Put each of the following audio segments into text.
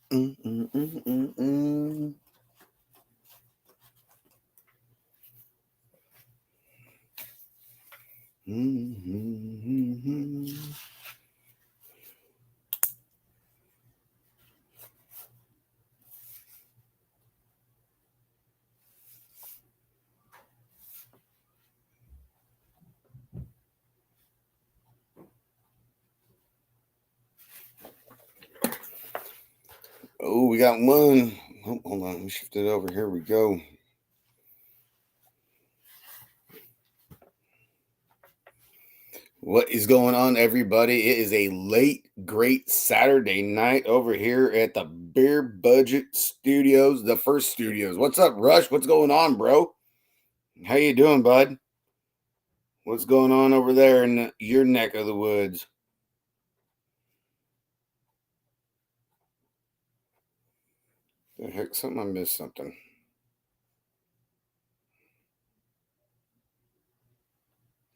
Mm, mm, mm, mm, mm. Mhm. Oh, we got one. Oh, hold on, let me shift it over. Here we go. What is going on, everybody? It is a late, great Saturday night over here at the Beer Budget Studios, the first studios. What's up, Rush? What's going on, bro? How you doing, bud? What's going on over there in your neck of the woods? The heck, something I missed something.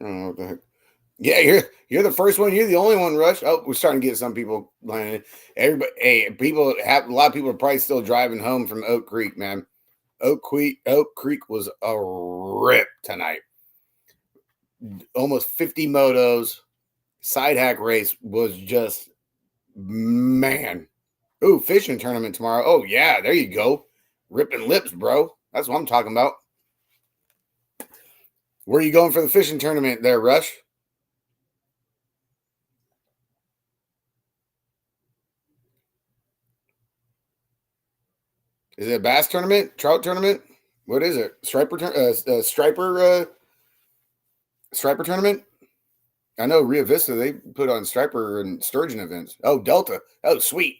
I don't know what the heck. Yeah, you're the first one. You're the only one, Rush. Oh, we're starting to get some people lining. Everybody, hey, people have a lot of people are probably still driving home from Oak Creek, man. Oak Creek was a rip tonight. Almost 50 motos. Side hack race was just man. Ooh, fishing tournament tomorrow. Oh yeah, there you go. Ripping lips, bro. That's what I'm talking about. Where are you going for the fishing tournament there, Rush? Is it a bass tournament? Trout tournament? What is it? Striper tournament? I know Rio Vista, they put on striper and sturgeon events. Oh, Delta. Oh, sweet.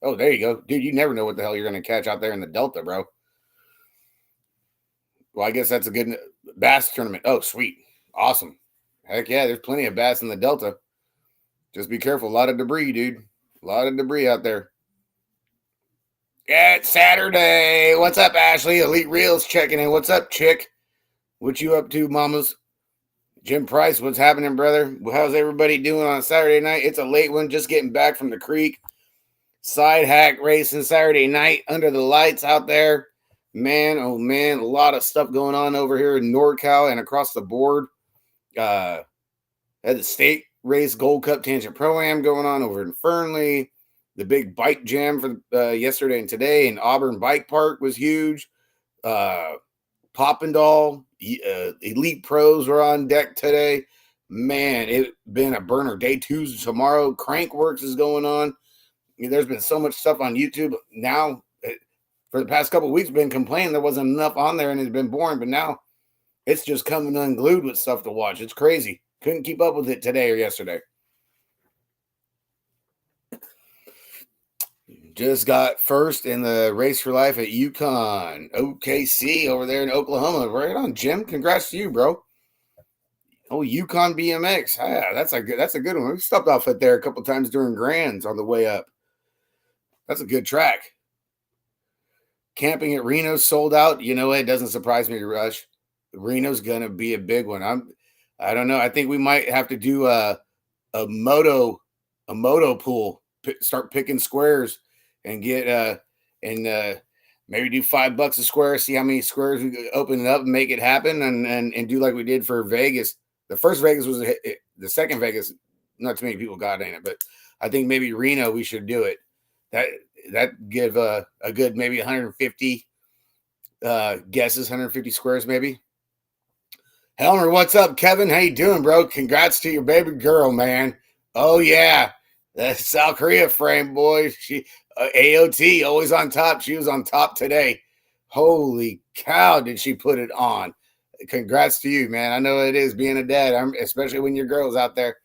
Oh, there you go. Dude, you never know what the hell you're going to catch out there in the Delta, bro. Well, I guess that's a good bass tournament. Oh, sweet. Awesome. Heck yeah, there's plenty of bass in the Delta. Just be careful. A lot of debris, dude. A lot of debris out there. Yeah, it's Saturday. What's up, Ashley? Elite Reels checking in. What's up, chick? What you up to, mamas? Jim Price, what's happening, brother? How's everybody doing on Saturday night? It's a late one, just getting back from the creek. Side hack racing Saturday night under the lights out there. Man, oh man, a lot of stuff going on over here in NorCal and across the board. Had the state race Gold Cup Tangent Pro-Am going on over in Fernley. The big bike jam for yesterday and today in Auburn Bike Park was huge. Poppendall, Elite Pros were on deck today. Man, it's been a burner. Day 2 tomorrow. Crankworks is going on. I mean, there's been so much stuff on YouTube. Now, for the past couple of weeks, been complaining there wasn't enough on there and it's been boring. But now it's just coming unglued with stuff to watch. It's crazy. Couldn't keep up with it today or yesterday. Just got first in the race for life at Yukon OKC over there in Oklahoma. Right on, Jim. Congrats to you, bro. Oh, Yukon BMX. Yeah, that's a good one. We stopped off at there a couple times during Grands on the way up. That's a good track. Camping at Reno's sold out. You know what? It doesn't surprise me, Rush. Reno's gonna be a big one. I don't know. I think we might have to do a moto pool. Start picking squares and get maybe do $5 a square. See how many squares we open it up and make it happen, and do like we did for Vegas. The first Vegas was the second Vegas. Not too many people got in it, but I think maybe Reno we should do it. That give a good maybe 150 guesses, 150 squares maybe. Helmer, what's up, Kevin? How you doing, bro? Congrats to your baby girl, man. Oh yeah, that's South Korea frame, boy. She AOT always on top. She was on top today. Holy cow, did she put it on? Congrats to you, man. I know it is being a dad, especially when your girl's out there.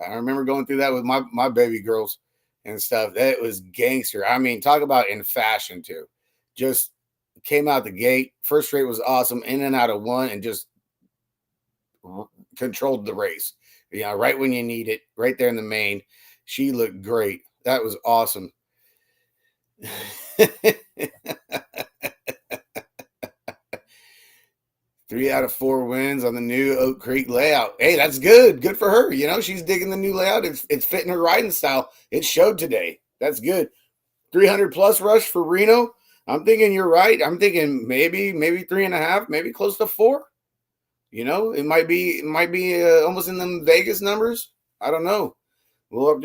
I remember going through that with my baby girls and stuff. That was gangster. I mean, talk about in fashion too. Just came out the gate. First straight was awesome. In and out of one, and just controlled the race. You know, right when you need it, right there in the main. She looked great. That was awesome. 3 out of 4 wins on the new Oak Creek layout. Hey, that's good. Good for her. You know, she's digging the new layout. It's fitting her riding style. It showed today. That's good. 300 plus rush for Reno. I'm thinking you're right. I'm thinking maybe 3.5, maybe close to 4. It might be almost in them Vegas numbers. I don't know. We'll have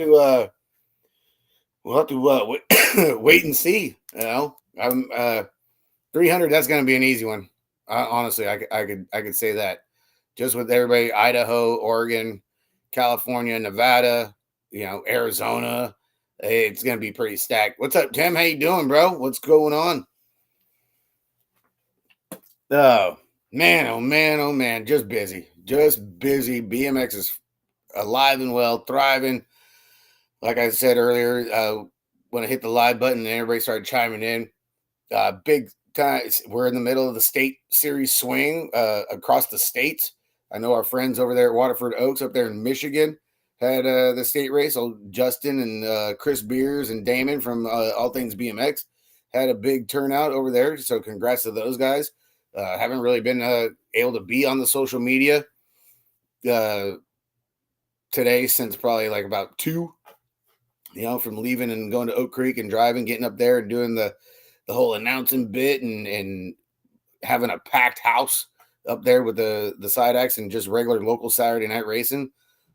to wait and see. 300. That's going to be an easy one. Honestly, I could say that. Just with everybody, Idaho, Oregon, California, Nevada, Arizona, it's going to be pretty stacked. What's up, Tim? How you doing, bro? What's going on? Oh man, oh man, oh man, just busy. BMX is alive and well, thriving. Like I said earlier, when I hit the live button and everybody started chiming in, big time. We're in the middle of the state series swing across the states. I know our friends over there at Waterford Oaks up there in Michigan had the state race. Justin and Chris Beers and Damon from All Things BMX had a big turnout over there. So congrats to those guys. Haven't really been able to be on the social media today since probably like about 2, from leaving and going to Oak Creek and driving, getting up there and doing the whole announcing bit and having a packed house up there with the side acts and just regular local Saturday night racing.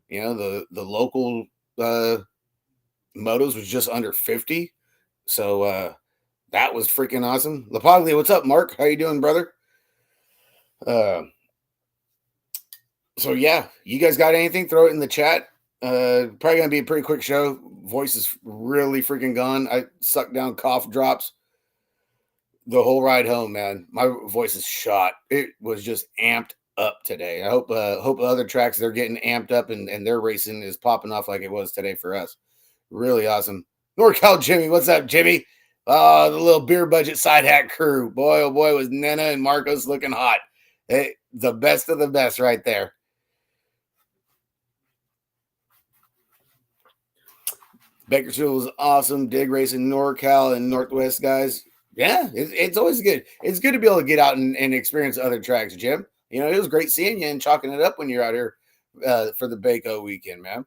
The local motos was just under 50. So that was freaking awesome. LaPaglia, what's up, Mark? How you doing, brother? So yeah, you guys got anything? Throw it in the chat. Probably gonna be a pretty quick show. Voice is really freaking gone. I sucked down cough drops the whole ride home, man. My voice is shot. It was just amped up today. I hope other tracks they're getting amped up and their racing is popping off like it was today for us. Really awesome. NorCal Jimmy, what's up, Jimmy? The little beer budget side hack crew. Boy, oh boy, was Nena and Marcos looking hot. Hey, the best of the best right there. Bakersfield was awesome. Dig racing NorCal and Northwest guys. Yeah, it's always good. It's good to be able to get out and experience other tracks, Jim. It was great seeing you and chalking it up when you're out here for the Baco weekend, man.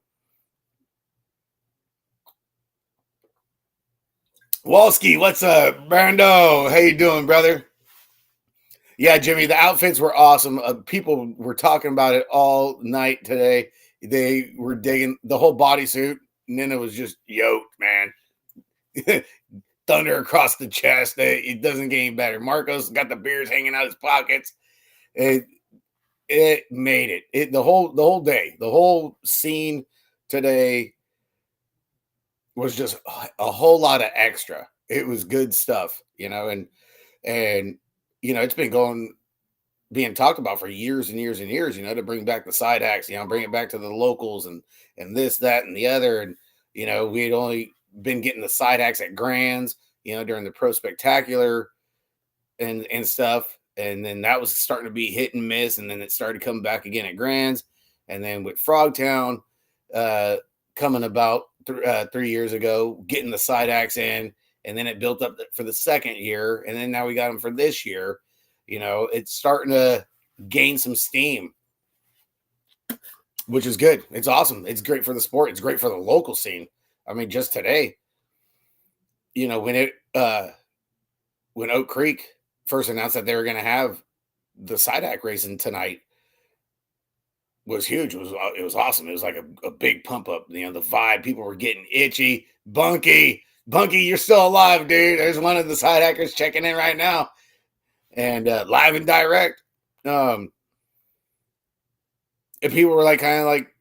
Walski, what's up? Brando, how you doing, brother? Yeah, Jimmy, the outfits were awesome. People were talking about it all night today. They were digging the whole bodysuit. Nina was just yoked, man. Thunder across the chest. It doesn't get any better. Marcos got the beers hanging out his pockets. It made it. The whole day, the whole scene today was just a whole lot of extra. It was good stuff, and it's been being talked about for years and years and years, to bring back the side acts, bring it back to the locals and this, that, and the other. And, we had only been getting the side acts at Grands, during the Pro Spectacular and stuff. And then that was starting to be hit and miss. And then it started coming back again at Grands. And then with Frogtown coming about 3 years ago, getting the side acts in, and then it built up for the second year. And then now we got them for this year. It's starting to gain some steam, which is good. It's awesome. It's great for the sport. It's great for the local scene. I mean, just today, when Oak Creek first announced that they were going to have the side act racing tonight, was huge. It was awesome. It was like a big pump up. The vibe. People were getting itchy. Bunky, you're still alive, dude. There's one of the side hackers checking in right now, and live and direct. And people were like kind of like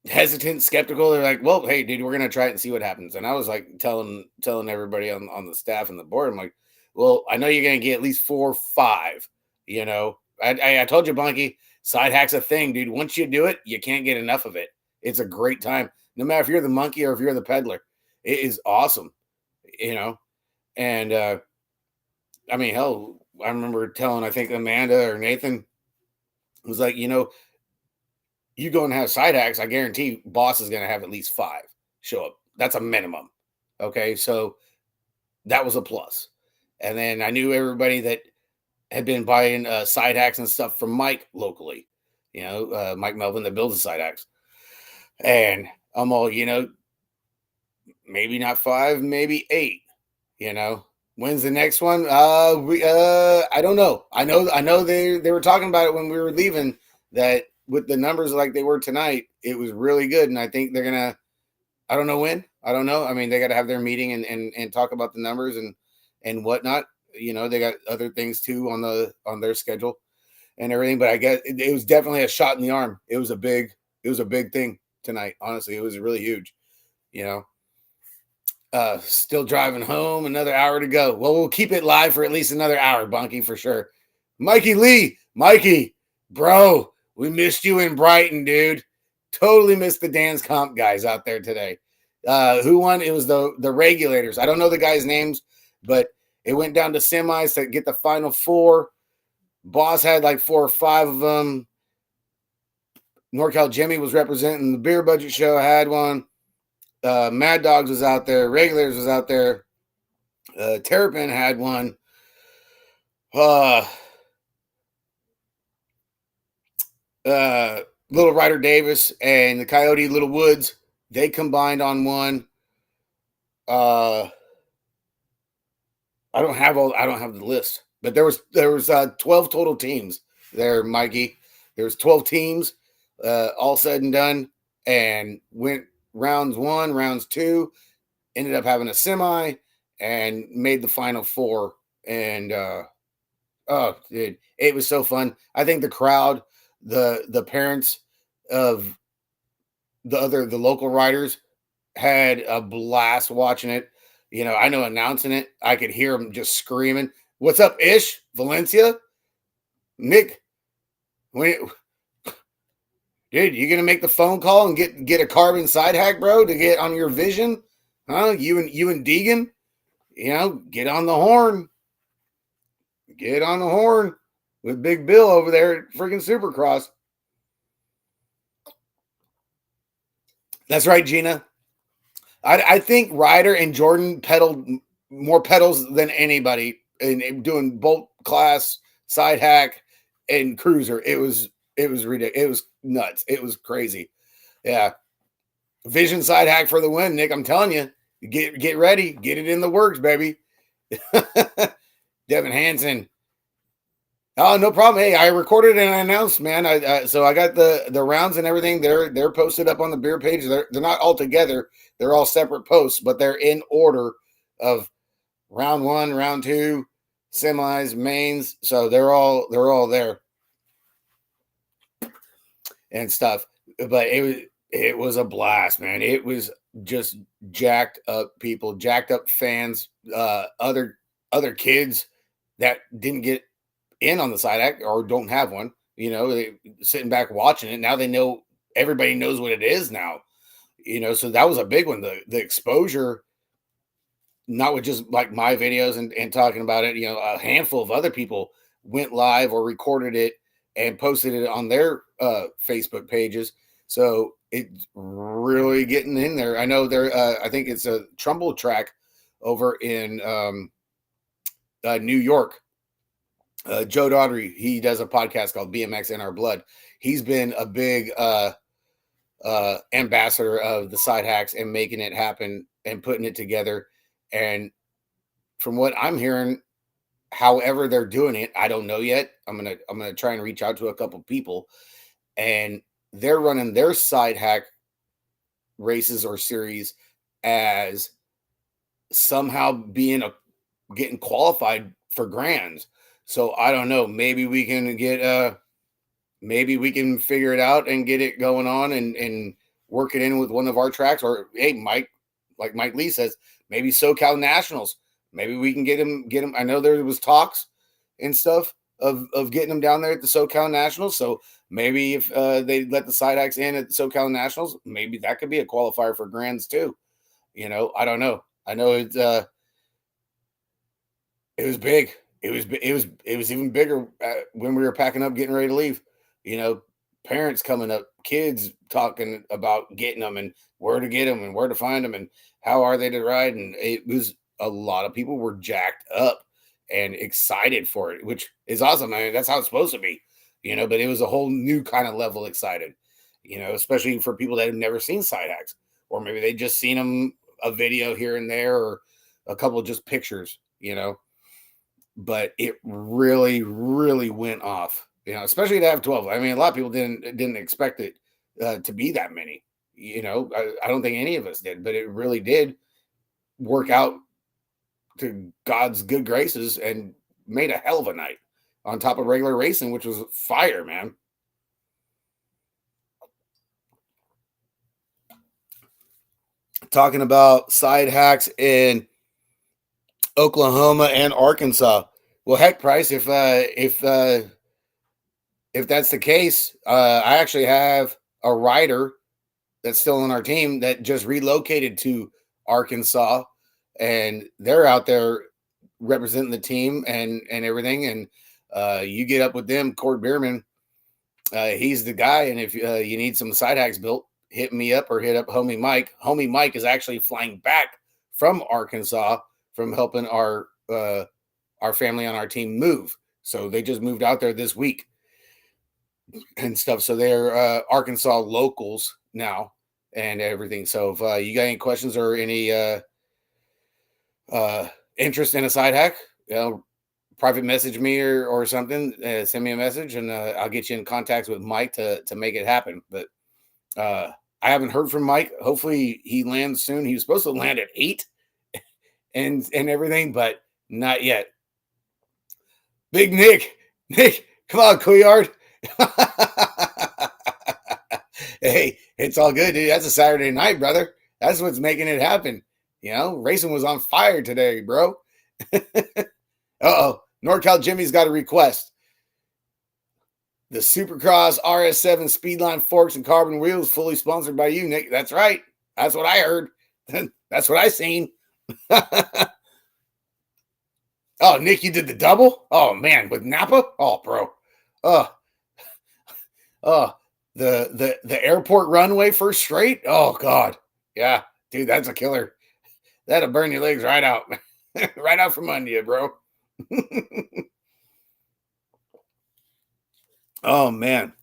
hesitant, skeptical. They're like, "Well, hey, dude, we're gonna try it and see what happens." And I was like telling everybody on the staff and the board, I'm like, "Well, I know you're gonna get at least 4 or 5. I told you, Bunky, side hack's a thing, dude. Once you do it, you can't get enough of it. It's a great time, no matter if you're the monkey or if you're the peddler. It is awesome, And I mean, hell, I remember telling, I think Amanda or Nathan was like, you go and have side acts, I guarantee boss is going to have at least 5 show up. That's a minimum. Okay. So that was a plus. And then I knew everybody that had been buying side acts and stuff from Mike locally, Mike Melvin that builds the side acts. And I'm all, maybe not 5, maybe 8. You know, when's the next one? I don't know. I know they were talking about it when we were leaving, that with the numbers like they were tonight, it was really good, and I think they're gonna. I don't know when. I don't know. I mean, they got to have their meeting and talk about the numbers and whatnot. You know, they got other things too on their schedule and everything. But I guess it was definitely a shot in the arm. It was a big thing tonight. Honestly, it was really huge. You know. Still driving home, another hour to go. Well, we'll keep it live for at least another hour, Bunky, for sure. Mikey Lee, Mikey, bro, we missed you in Brighton, dude. Totally missed the dance comp guys out there today. Who won? It was the regulators. I don't know the guys' names, but it went down to semis to get the final four. Boss had like 4 or 5 of them. NorCal Jimmy was representing the beer budget show. I had one. Mad Dogs was out there. Regulators was out there. Terrapin had one. Little Ryder Davis and the Coyote Little Woods, they combined on one. I don't have the list, but there was 12 total teams there, Mikey. There was 12 teams, all said and done, and went rounds 1, rounds 2, ended up having a semi, and made the final 4. And oh, dude, it was so fun. I think the crowd, the parents of the local riders had a blast watching it. You know, I know announcing it, I could hear them just screaming, "What's up, Ish? Valencia? Nick, when, dude, you gonna make the phone call and get a carbon side hack, bro, to get on your vision? Huh? You and Deegan, get on the horn. Get on the horn with Big Bill over there at freaking Supercross." That's right, Gina. I think Ryder and Jordan pedaled more pedals than anybody in doing bolt class, side hack, and cruiser. It was ridiculous. It was nuts. It was crazy. Yeah. Vision side hack for the win, Nick. I'm telling you, get ready, get it in the works, baby. Devin Hansen. Oh, no problem. Hey, I recorded and I announced, man. So I got the rounds and everything. They're posted up on the beer page. They're not all together. They're all separate posts, but they're in order of round 1, round 2, semis, mains. So they're all there and stuff. But it was a blast, man. It was just jacked up people, jacked up fans, other kids that didn't get in on the side act or don't have one. They sitting back watching it. Now they know, everybody knows what it is now. So that was a big one. The exposure, not with just like my videos and talking about it. A handful of other people went live or recorded it and posted it on their Facebook pages. So it's really getting in there. I know there. I think it's a Trumbull track over in New York. Joe Daughtry, he does a podcast called BMX in Our Blood. He's been a big ambassador of the side hacks and making it happen and putting it together. And from what I'm hearing, however they're doing it, I don't know yet. I'm gonna try and reach out to a couple people, and they're running their side hack races or series as somehow getting qualified for grands. So I don't know. Maybe we can figure it out and get it going on and work it in with one of our tracks. Or hey, Mike, like Mike Lee says, maybe SoCal Nationals. Maybe we can get him. I know there was talks and stuff of getting them down there at the SoCal Nationals. So maybe if they let the side acts in at the SoCal Nationals, maybe that could be a qualifier for grands too. I don't know. I know it was big. It was even bigger when we were packing up, getting ready to leave. Parents coming up, kids talking about getting them and where to get them and where to find them and how are they to ride. And it was a lot of people were jacked up and excited for it, which is awesome. I mean, that's how it's supposed to be, But it was a whole new kind of level excited, especially for people that have never seen side hacks, or maybe they just seen them a video here and there, or a couple of just pictures, you know, but it really, really went off, you know, especially to have 12. I mean, a lot of people didn't expect it to be that many, you know. I don't think any of us did, but it really did work out to God's good graces and made a hell of a night on top of regular racing, which was fire, man. Talking about side hacks in Oklahoma and Arkansas. Well, heck, Price, if that's the case, I actually have a rider that's still on our team that just relocated to Arkansas, and they're out there representing the team and everything. And you get up with them, Cord Bierman. He's the guy, and if you need some side hacks built, hit me up or hit up Homie Mike. Homie Mike is actually flying back from Arkansas from helping our family on our team move. So they just moved out there this week and stuff. So they're Arkansas locals now and everything. So if you got any questions or any interest in a side hack, you know, private message me or something, send me a message, and I'll get you in contact with Mike to make it happen. But I haven't heard from Mike. Hopefully he lands soon. He was supposed to land at 8 and everything, but not yet. Big Nick, come on, Couillard. Hey, it's all good, dude. That's a Saturday night, brother. That's what's making it happen. You know, racing was on fire today, bro. Uh-oh. NorCal Jimmy's got a request. The Supercross RS7 Speedline forks and carbon wheels fully sponsored by you, Nick. That's right. That's what I heard. That's what I seen. Oh, Nick, you did the double? Oh, man, with Napa? Oh, bro. Oh, the airport runway first straight? Oh, God. Yeah, dude, that's a killer. That'll burn your legs right out. Right out from under you, bro. Oh, man.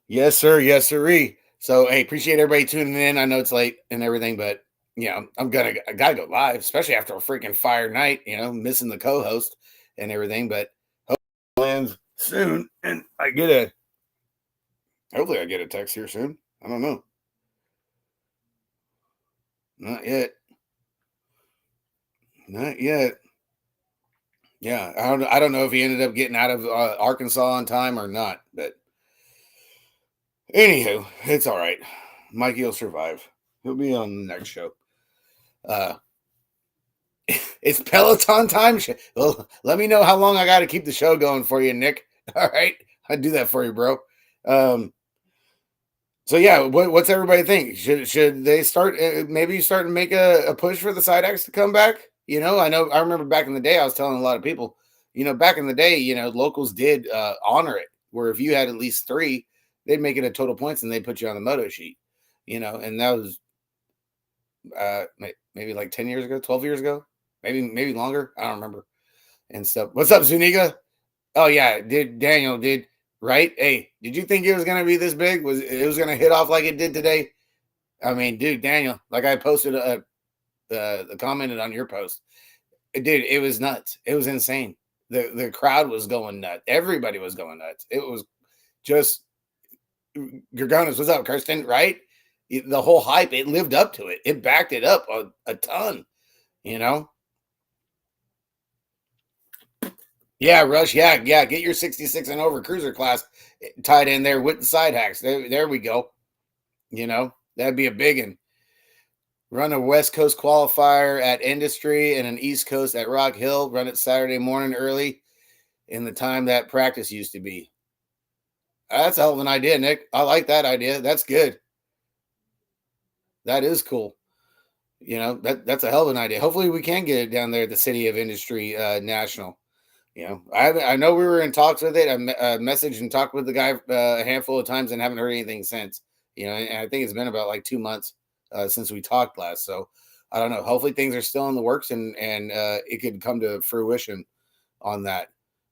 Yes, sir. Yes, sirree. So, hey, appreciate everybody tuning in. I know it's late and everything, but you know, I gotta go live, especially after a freaking fire night. You know, missing the co-host and everything, but hopefully it lands soon, and hopefully I get a text here soon. I don't know, not yet, not yet. Yeah, I don't know if he ended up getting out of Arkansas on time or not, but anywho, it's all right. Mikey will survive. He'll be on the next show. It's Peloton time. Well, let me know how long I got to keep the show going for you, Nick. All right, I'll do that for you, bro. So yeah, what's everybody think? Should they start? Maybe start to make a push for the side X to come back. You know, I remember back in the day, I was telling a lot of people, you know, back in the day, you know, locals did honor it. Where if you had at least 3, they'd make it a total points and they'd put you on the moto sheet. You know, and that was maybe like 10 years ago, 12 years ago, maybe longer. I don't remember and stuff. What's up, Zuniga? Oh yeah, Daniel did right? Hey, did you think it was gonna be this big? Was it was gonna hit off like it did today? I mean, dude, Daniel, like I posted the commented on your post, dude, it was nuts. It was insane. The crowd was going nuts. Everybody was going nuts. It was just Gorgonis. What's up, Kirsten? Right? The whole hype, it lived up to it. It backed it up a ton, you know? Yeah, Rush. Yeah. Get your 66 and over cruiser class tied in there with the side hacks. There we go. You know, that'd be a big one. Run a West Coast qualifier at Industry and an East Coast at Rock Hill. Run it Saturday morning early in the time that practice used to be. That's a hell of an idea, Nick. I like that idea. That's good. That is cool. You know, that's a hell of an idea. Hopefully we can get it down there at the City of Industry National. You know, I know we were in talks with it. I messaged and talked with the guy a handful of times and haven't heard anything since. You know, and I think it's been about like 2 months since we talked last. So I don't know. Hopefully things are still in the works and it could come to fruition on that.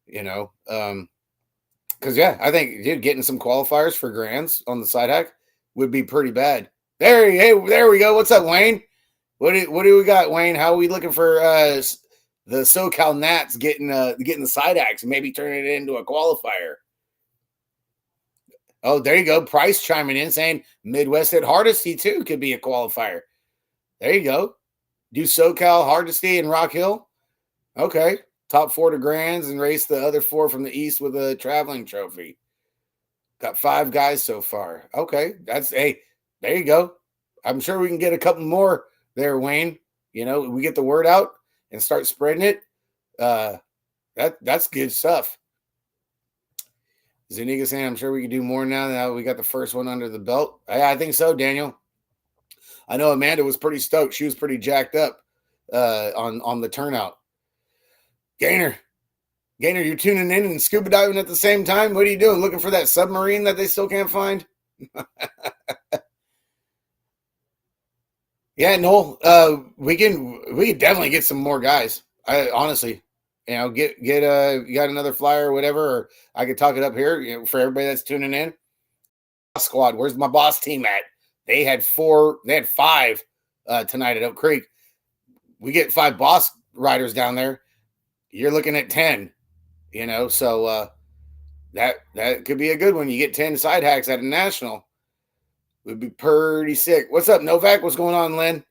You know, because yeah, I think dude, getting some qualifiers for grands on the side hack would be pretty bad. There we go. What's up, Wayne? What do we got, Wayne? How are we looking for the SoCal Nats getting the side axe and maybe turning it into a qualifier? Oh, there you go. Price chiming in saying Midwest at Hardesty too could be a qualifier. There you go. Do SoCal, Hardesty, and Rock Hill. Okay. Top 4 to Grands and race the other 4 from the East with a traveling trophy. Got 5 guys so far. Okay. Hey, there you go. I'm sure we can get a couple more there, Wayne. We get the word out and start spreading it. That's good stuff. Zuniga saying, I'm sure we can do more now that we got the first one under the belt. I think so, Daniel. I know Amanda was pretty stoked. She was pretty jacked up on the turnout. Gainer, you're tuning in and scuba diving at the same time? What are you doing? Looking for that submarine that they still can't find? Yeah, Noel, we can definitely get some more guys. I honestly, get you got another flyer or whatever, or I could talk it up here, for everybody that's tuning in. Squad, where's my boss team at? They had 5 tonight at Oak Creek. We get 5 boss riders down there. You're looking at 10, so that could be a good one. You get 10 side hacks at a national. Would be pretty sick. What's up, Novak? What's going on, Lynn?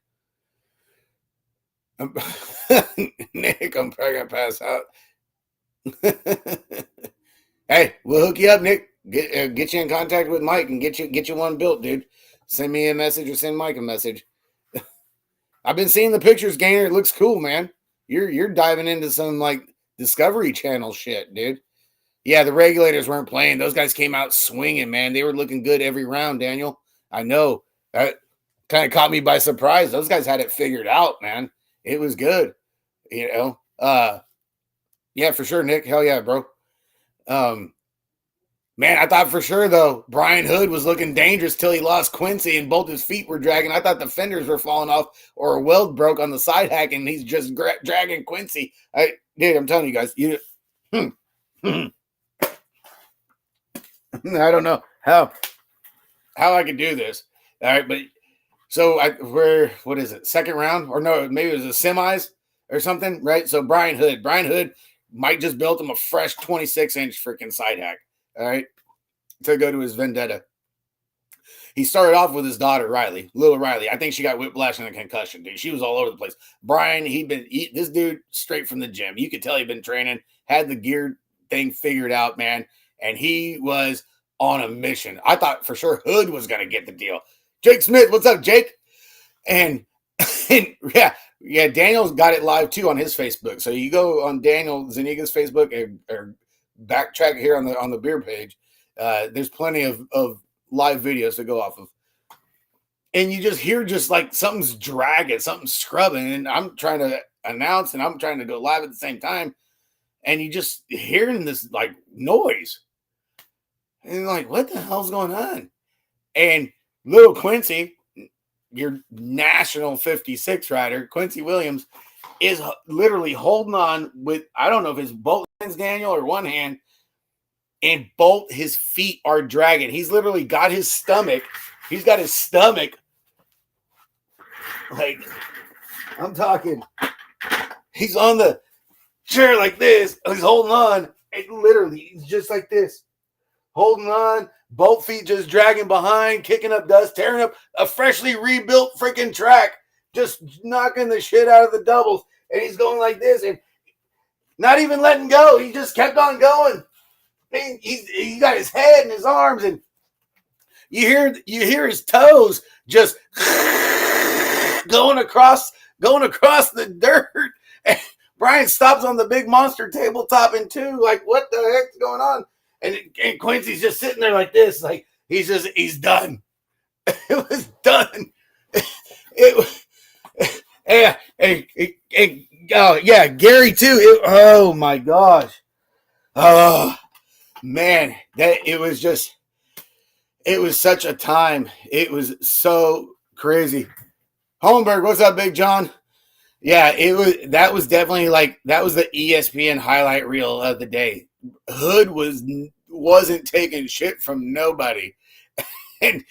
Nick, I'm probably gonna pass out. Hey, we'll hook you up, Nick. Get you in contact with Mike and get you one built, dude. Send me a message or send Mike a message. I've been seeing the pictures, Gainer. It looks cool, man. You're diving into some like Discovery Channel shit, dude. Yeah, the regulators weren't playing. Those guys came out swinging, man. They were looking good every round, Daniel. I know. That kind of caught me by surprise. Those guys had it figured out, man. It was good, Yeah, for sure, Nick. Hell yeah, bro. Man, I thought for sure, though, Brian Hood was looking dangerous till he lost Quincy and both his feet were dragging. I thought the fenders were falling off or a weld broke on the side hack and he's just dragging Quincy. Dude, I'm telling you guys, I don't know how I could do this. All right, but so what is it? Second round? Or no, maybe it was the semis or something, right? So Brian Hood, Mike just built him a fresh 26-inch freaking side hack. All right, to go to his Vendetta. He started off with his daughter, little Riley. I think she got whiplash and a concussion, dude. She was all over the place. Brian, this dude straight from the gym. You could tell he'd been training, had the gear thing figured out, man. And he was on a mission. I thought for sure Hood was going to get the deal. Jake Smith, what's up, Jake? And yeah, Daniel's got it live too on his Facebook. So you go on Daniel Zuniga's Facebook or backtrack here on the beer page. There's plenty of live videos to go off of. And you just hear like something's dragging, something's scrubbing, and I'm trying to announce and I'm trying to go live at the same time. And you just hearing this like noise. And you're like, what the hell's going on? And little Quincy, your national 56 rider, Quincy Williams, is literally holding on with, I don't know if it's both hands, Daniel, or one hand, and both his feet are dragging. He's literally got his stomach. He's got his stomach. Like, I'm talking, he's on the chair like this. He's holding on. And literally, he's just like this. Holding on, both feet just dragging behind, kicking up dust, tearing up a freshly rebuilt freaking track, just knocking the shit out of the doubles. And he's going like this and not even letting go. He just kept on going. He got his head and his arms, and you hear his toes just going across the dirt. And Brian stops on the big monster tabletop in two, like, what the heck's going on? And Quincy's just sitting there like this, like he's done. It was done. It was, yeah, Gary too. Oh my gosh. Oh man, it was such a time. It was so crazy. Holmberg, what's up, Big John? Yeah, that was definitely that was the ESPN highlight reel of the day. Hood wasn't taking shit from nobody. And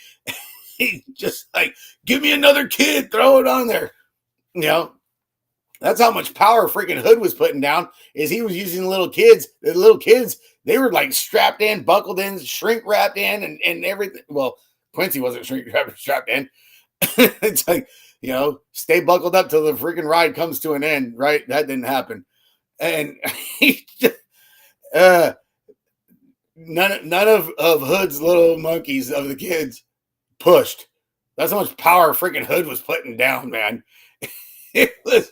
he just like, give me another kid, throw it on there. You know, that's how much power freaking Hood was putting down. Is he was using little kids. The little kids, they were like strapped in, buckled in, shrink wrapped in, and everything. Well, Quincy wasn't shrink wrapped, strapped in. It's like, stay buckled up till the freaking ride comes to an end, right? That didn't happen. And uh, none of Hood's little monkeys of the kids pushed. That's how much power freaking Hood was putting down, man. It was,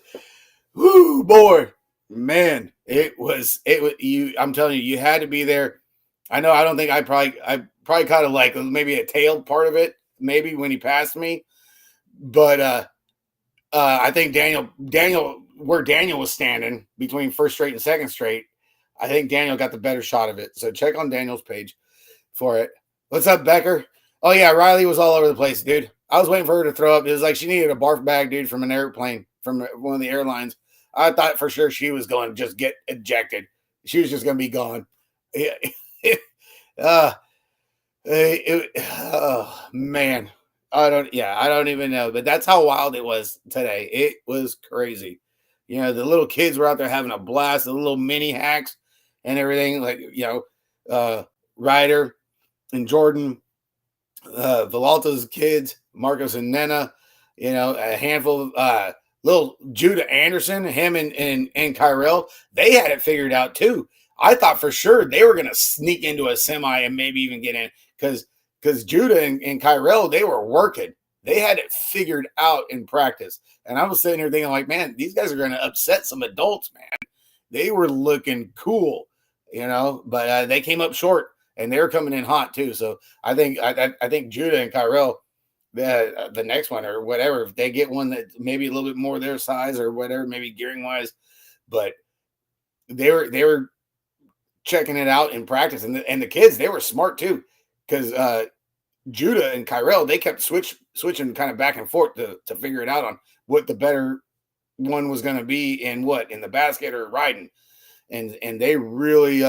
whoo, boy, man. It was you. I'm telling you, you had to be there. I know. I don't think I probably kind of like maybe a tail part of it, maybe when he passed me, but I think where Daniel was standing between first straight and second straight, I think Daniel got the better shot of it. So check on Daniel's page for it. What's up, Becker? Oh yeah, Riley was all over the place, dude. I was waiting for her to throw up. It was like she needed a barf bag, dude, from an airplane, from one of the airlines. I thought for sure she was going to just get ejected. She was just going to be gone. uh, oh man, I don't even know, but that's how wild it was today. It was crazy. The little kids were out there having a blast, the little mini hacks and everything. Like, Ryder and Jordan, Villalta's kids, Marcos and Nena, a handful of little Judah Anderson, him and Kyrell, they had it figured out too. I thought for sure they were gonna sneak into a semi and maybe even get in because Judah and Kyrell, they were working. They had it figured out in practice. And I was sitting here thinking, like, man, these guys are gonna upset some adults, man. They were looking cool, but they came up short and they were coming in hot too. So I think Judah and Kyrell, the next one or whatever, if they get one that maybe a little bit more their size or whatever, maybe gearing wise, but they were checking it out in practice, and the kids, they were smart too, because Judah and Kyrell, they kept switching kind of back and forth to figure it out on what the better one was going to be in the basket or riding, and they really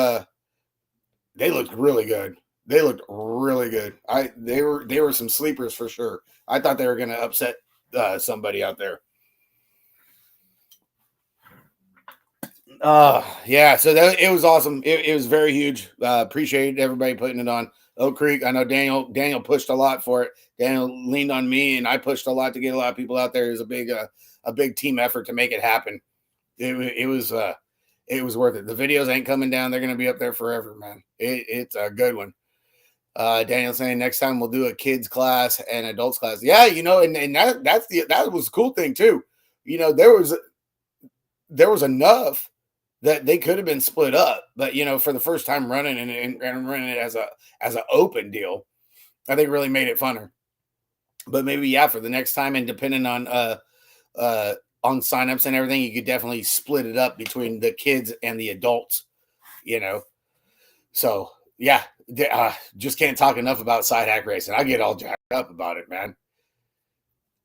they looked really good. They looked really good. They were some sleepers for sure. I thought they were going to upset somebody out there. Yeah. So it was awesome. It was very huge. Appreciate everybody putting it on Oak Creek. I know Daniel pushed a lot for it. Daniel leaned on me, and I pushed a lot to get a lot of people out there. It was a big team effort to make it happen. It was worth it. The videos ain't coming down. They're going to be up there forever, man. It's a good one. Daniel saying next time we'll do a kids class and adults class. Yeah, and that was a cool thing too. There was enough that they could have been split up, but for the first time running and running it as an open deal, I think really made it funner. But maybe for the next time, and depending on signups and everything, you could definitely split it up between the kids and the adults. So yeah, just can't talk enough about side hack racing. I get all jacked up about it, man.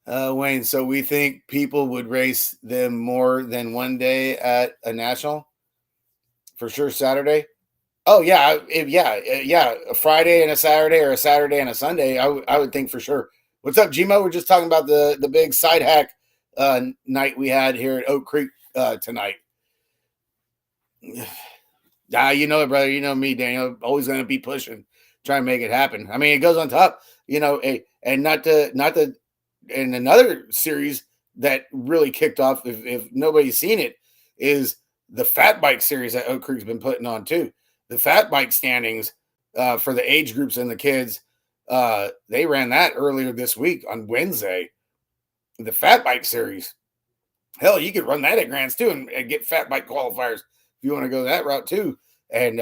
Wayne, so we think people would race them more than one day at a national? For sure, Saturday. Oh yeah, a Friday and a Saturday, or a Saturday and a Sunday. I would think for sure. What's up, Gmo? We're just talking about the big side hack night we had here at Oak Creek tonight. You know it, brother. You know me, Daniel. Always going to be pushing, trying to make it happen. I mean, it goes on top, and not to in another series that really kicked off. If nobody's seen it, is the fat bike series that Oak Creek's been putting on too. The fat bike standings for the age groups and the kids. They ran that earlier this week on Wednesday. The fat bike series. Hell, you could run that at Grants too and get fat bike qualifiers if you want to go that route too. And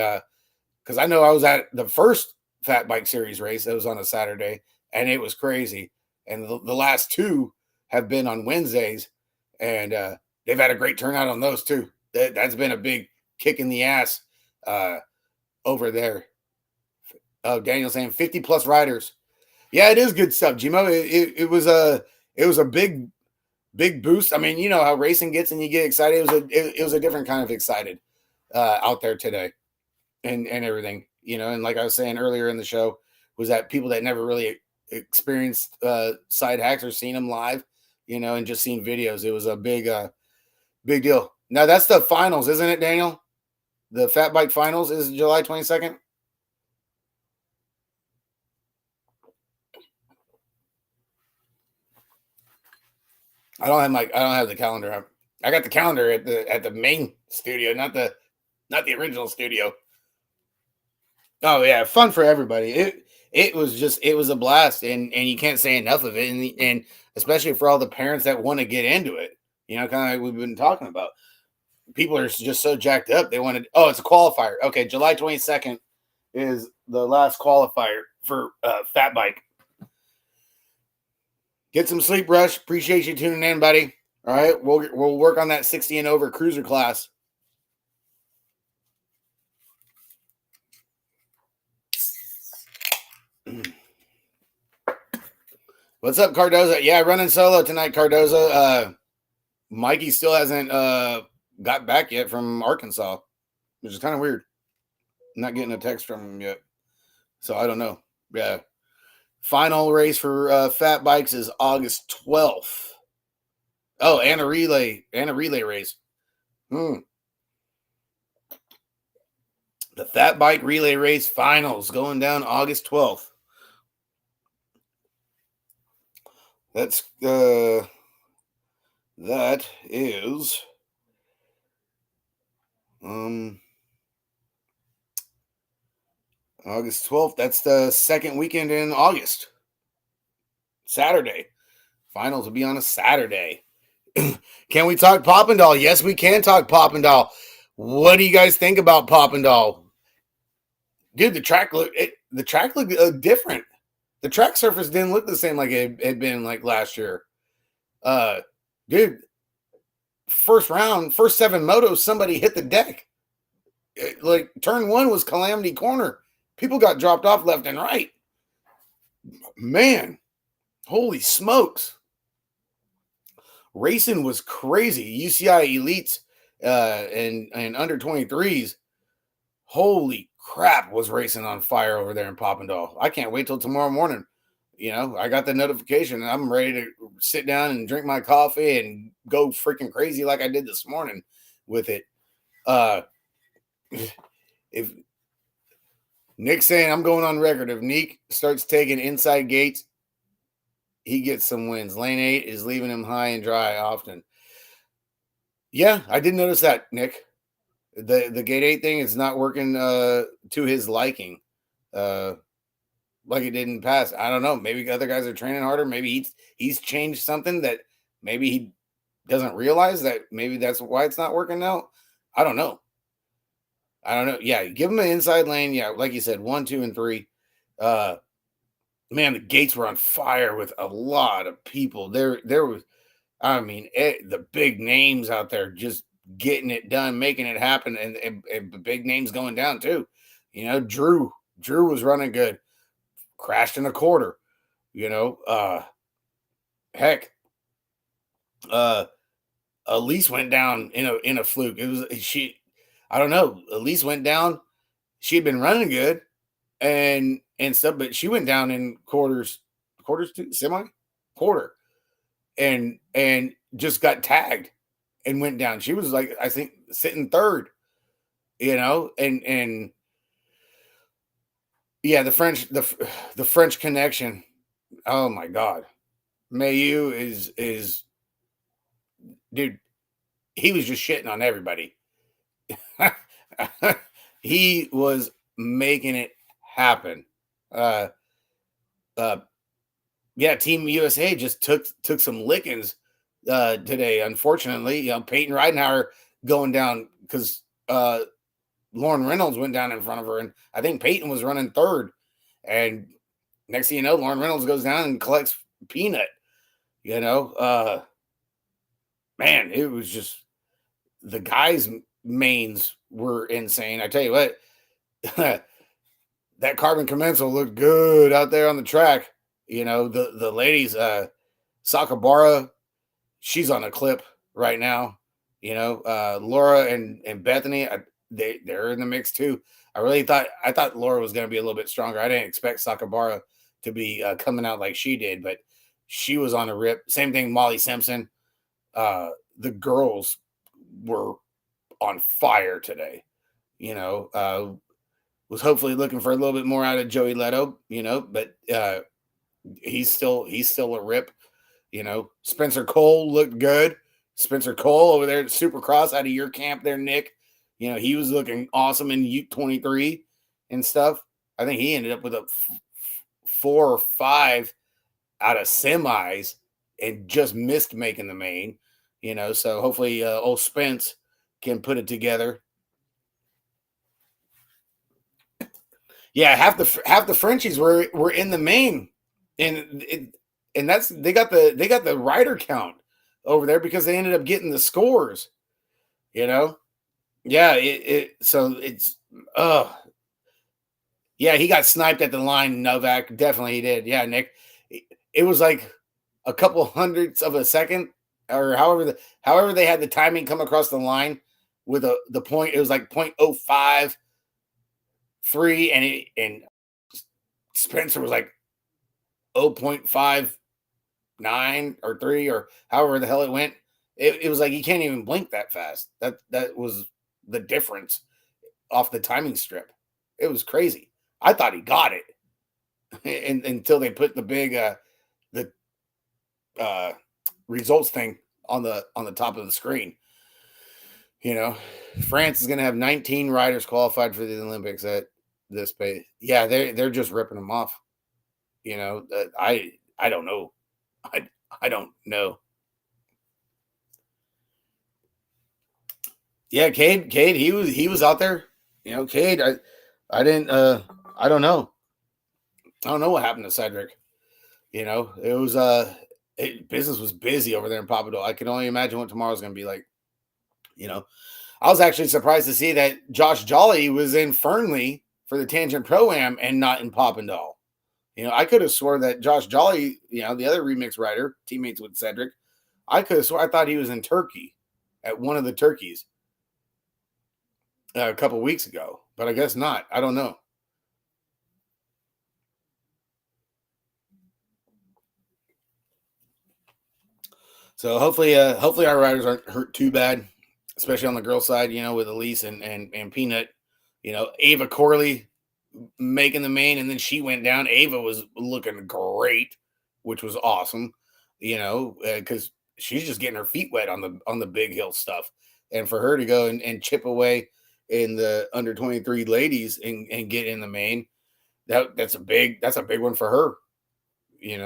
because I know I was at the first fat bike series race that was on a Saturday, and it was crazy. And the last two have been on Wednesdays, and they've had a great turnout on those too. That's been a big kick in the ass over there. Oh, Daniel saying 50 plus riders. Yeah, it is good stuff, Gmo. It was a big boost. I mean, you know how racing gets and you get excited. It was a different kind of excited out there today, and everything. And like I was saying earlier in the show, was that people that never really experienced side hacks or seen them live, and just seen videos. It was a big deal. Now that's the finals, isn't it, Daniel? The Fat Bike Finals is July 22nd. I don't have the calendar up. I got the calendar at the main studio, not the original studio. Oh yeah, fun for everybody. It was a blast, and you can't say enough of it, and especially for all the parents that want to get into it. Kind of like we've been talking about. People are just so jacked up. They wanted. Oh, it's a qualifier. Okay, July 22nd is the last qualifier for Fat Bike. Get some sleep, Rush. Appreciate you tuning in, buddy. All right, we'll work on that 60 and over cruiser class. What's up, Cardoza? Yeah, running solo tonight, Cardoza. Mikey still hasn't got back yet from Arkansas, which is kind of weird. I'm not getting a text from him yet, so I don't know. Yeah, final race for Fat Bikes is August 12th. Oh, and a relay race. The Fat Bike Relay Race Finals going down August 12th. That is August 12th. That's the second weekend in August. Saturday. Finals will be on a Saturday. Can we talk Poppendall? Yes, we can talk Poppendall. What do you guys think about Poppendall? Dude, the track looked different. The track surface didn't look the same like it had been like last year. Dude, first round, first 7 motos, somebody hit the deck. Like turn 1 was Calamity Corner. People got dropped off left and right. Man, holy smokes. Racing was crazy. UCI elites and under 23s. Holy crap, was racing on fire over there in Poppendall. I can't wait till tomorrow morning. I got the notification and I'm ready to sit down and drink my coffee and go freaking crazy like I did this morning with it. If Nick's saying, I'm going on record, if Nick starts taking inside gates, he gets some wins. Lane 8 is leaving him high and dry often. Yeah, I did notice that, Nick. The gate 8 thing is not working to his liking. Like it didn't pass. I don't know. Maybe other guys are training harder. Maybe he's changed something that maybe he doesn't realize, that maybe that's why it's not working now. I don't know. Yeah, give him an inside lane. Yeah, like you said, 1, 2, and 3. Man, the gates were on fire with a lot of people. There was, the big names out there just getting it done, making it happen, and the big names going down too. Drew was running good. Crashed in a quarter, heck, Elise went down in a fluke. It was I don't know. Elise went down. She had been running good and stuff, but she went down in quarters to quarter, and just got tagged and went down. She was like, I think, sitting third, and yeah, the French connection. Oh my God, Mayu is dude. He was just shitting on everybody. He was making it happen. Yeah, Team USA just took some lickings today. Unfortunately, Peyton Ridenhour going down because Lauren Reynolds went down in front of her, and I think Peyton was running third. And next thing you know, Lauren Reynolds goes down and collects peanut. Man, it was just the guys' mains were insane. I tell you what, that carbon commensal looked good out there on the track. The ladies, Sakabara, she's on a clip right now. Laura and Bethany, they're in the mix too. I thought Laura was going to be a little bit stronger. I didn't expect Sakabara to be coming out like she did, but She was on a rip. Same thing, Molly Simpson. Uh, the girls were on fire today. You know, was hopefully looking for a little bit more out of Joey Leto. But he's still a rip. Spencer Cole looked good. Spencer Cole over there at Supercross out of your camp there, Nick. He was looking awesome in U23 and stuff. I think he ended up with a 4 or 5 out of semis and just missed making the main. So hopefully old Spence can put it together. Yeah, half the Frenchies were in the main, and that's they got the rider count over there because they ended up getting the scores. You know, yeah. So it's yeah, he got sniped at the line. Novak definitely he did. Yeah, Nick. It was like a couple hundredths of a second, or however they had the timing come across the line with the point. It was like 0.053, and Spencer was like 0.59 or 3 or however the hell it went. It was like you can't even blink that fast. That was the difference off the timing strip. It was crazy. I thought he got it, and until they put the big the results thing on the top of the screen. France is going to have 19 riders qualified for the Olympics at this pace. Yeah, they're just ripping them off. I don't know. I don't know. Yeah, Cade, he was out there. Cade, I didn't I don't know. I don't know what happened to Cedric. It was business was busy over there in Papado. I can only imagine what tomorrow's going to be like. I was actually surprised to see that Josh Jolly was in Fernley for the Tangent Pro-Am and not in Papendal. I could have swore that Josh Jolly, the other remix rider, teammates with Cedric, I thought he was in Turkey at one of the turkeys a couple weeks ago, but I guess not. I don't know. So hopefully our riders aren't hurt too bad, especially on the girl side, with Elise and Peanut. Ava Corley making the main, and then she went down. Ava was looking great, which was awesome, because she's just getting her feet wet on the big hill stuff. And for her to go and chip away in the under 23 ladies and get in the main, that's a big one for her.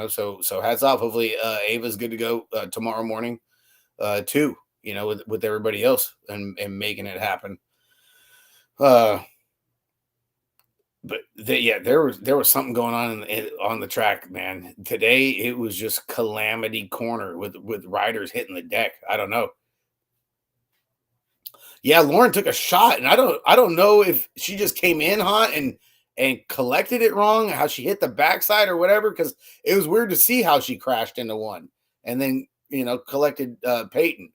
So hats off. Hopefully Ava's good to go tomorrow morning too, with everybody else and making it happen. But there was something going on the track, man. Today it was just calamity corner with riders hitting the deck. I don't know. Yeah, Lauren took a shot, and I don't know if she just came in hot and collected it wrong, how she hit the backside or whatever, because it was weird to see how she crashed into one and then collected Peyton.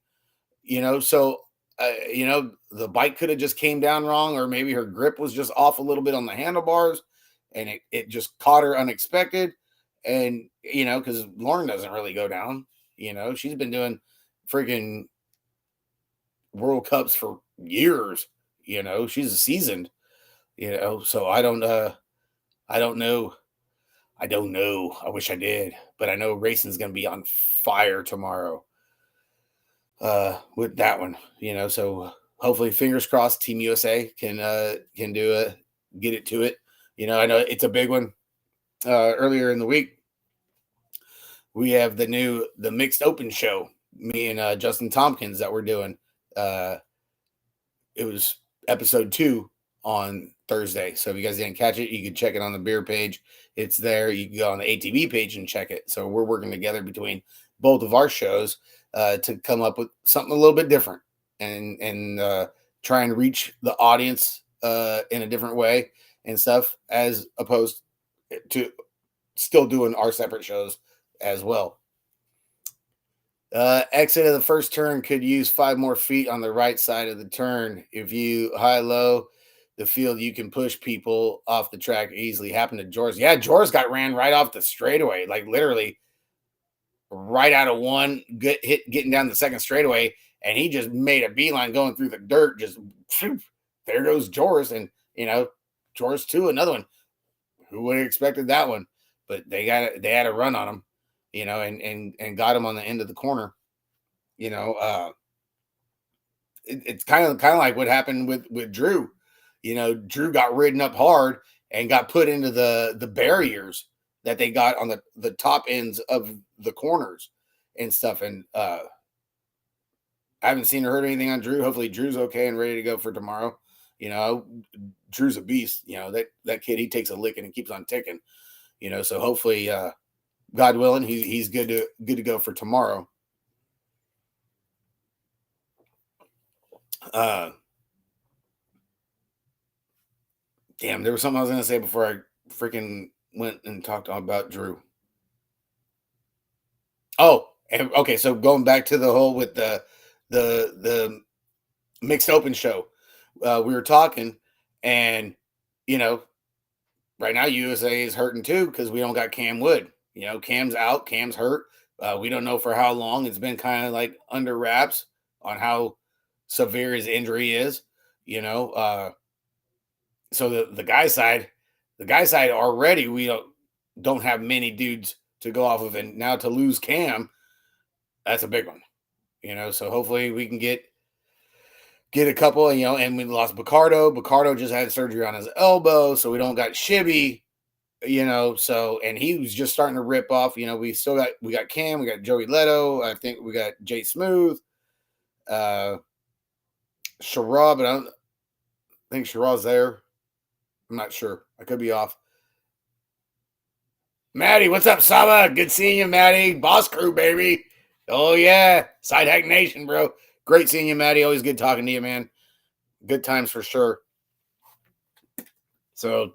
So the bike could have just came down wrong, or maybe her grip was just off a little bit on the handlebars, and it just caught her unexpected. And because Lauren doesn't really go down, she's been doing freaking World Cups for years. She's seasoned. So I don't know. I don't know. I wish I did, but I know racing's going to be on fire tomorrow. With that one, so hopefully, fingers crossed, Team USA can get it to it. I know it's a big one. Earlier in the week, we have the mixed open show. Me and Justin Tompkins that we're doing. It was episode 2 on Thursday. So if you guys didn't catch it, you can check it on the beer page. It's there. You can go on the ATV page and check it. So we're working together between both of our shows to come up with something a little bit different and try and reach the audience in a different way and stuff, as opposed to still doing our separate shows as well. Exit of the first turn could use 5 more feet on the right side of the turn. If you high-low the field, you can push people off the track easily. Happened to George. Yeah, George got ran right off the straightaway. Like literally, right out of one, getting down the second straightaway, and he just made a beeline going through the dirt. Just there goes Joris, and Joris 2, another one. Who would have expected that one? But they had a run on him, and got him on the end of the corner. It's kind of like what happened with Drew. Drew got ridden up hard and got put into the barriers that they got on the top ends of the corners and stuff. And I haven't seen or heard anything on Drew. Hopefully Drew's okay and ready to go for tomorrow. Drew's a beast. That kid, he takes a licking and keeps on ticking. So hopefully, God willing, he's good to go for tomorrow. Damn, there was something I was gonna say before I freaking went and talked about Drew. Oh, and okay, so going back to the whole with the mixed open show, we were talking, and right now USA is hurting too because we don't got Cam Wood. Cam's out, Cam's hurt. We don't know for how long. It's been kind of like under wraps on how severe his injury is. So the guy side already we don't have many dudes to go off of, and now to lose Cam, that's a big one. So hopefully we can get a couple, and we lost Bacardo. Bacardo just had surgery on his elbow, so we don't got Shibby, so, and he was just starting to rip off. We got Cam, we got Joey Leto, I think we got Jay Smooth, Sherrod, but I don't think Sherrod's there. I'm not sure. I could be off. Maddie, what's up, Saba? Good seeing you, Maddie. Boss crew, baby. Oh, yeah. Side Hack Nation, bro. Great seeing you, Maddie. Always good talking to you, man. Good times for sure. So,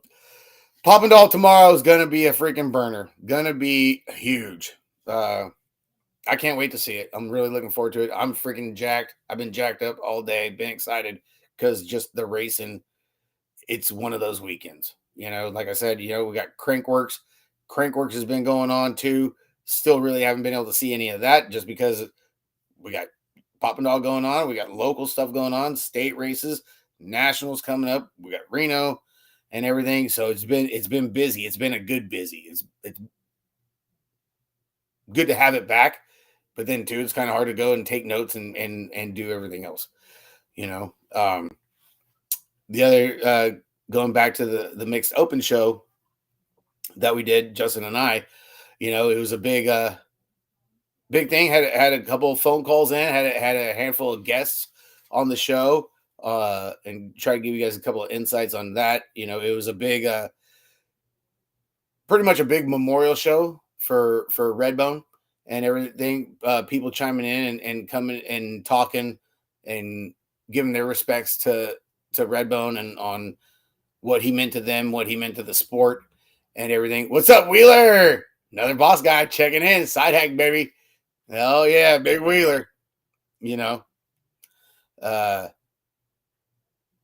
Poppin' Doll tomorrow is going to be a freaking burner. Going to be huge. I can't wait to see it. I'm really looking forward to it. I'm freaking jacked. I've been jacked up all day. Been excited because just the racing, it's one of those weekends. Like I said, we got Crankworks. Crankworks has been going on too. Still really haven't been able to see any of that just because we got Poppin' Doll going on. We got local stuff going on, state races, nationals coming up. We got Reno and everything. So it's been busy. It's been a good busy. It's good to have it back, but then too, it's kind of hard to go and take notes and do everything else. The other going back to the mixed open show that we did, Justin and I, it was a big thing. Had a couple of phone calls in, had a handful of guests on the show, and try to give you guys a couple of insights on that. It was a big, pretty much a big memorial show for Redbone and everything. People chiming in and coming and talking and giving their respects to Redbone and on what he meant to them, what he meant to the sport and everything. What's up, Wheeler? Another boss guy checking in. Side Hack, baby. Oh, yeah, big Wheeler. So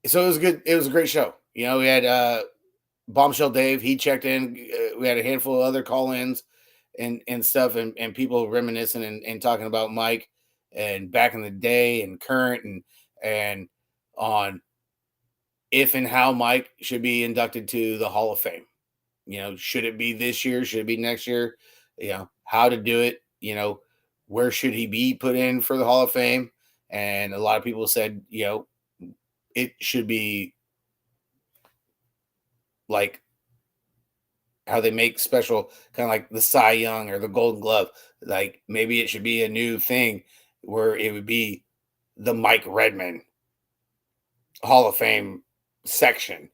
it was good. It was a great show. We had Bombshell Dave. He checked in. We had a handful of other call-ins and stuff, and people reminiscing and talking about Mike and back in the day and current and on if and how Mike should be inducted to the Hall of Fame. Should it be this year? Should it be next year? How to do it? Where should he be put in for the Hall of Fame? And a lot of people said, it should be like how they make special, kind of like the Cy Young or the Golden Glove. Like maybe it should be a new thing where it would be the Mike Redman Hall of Fame section,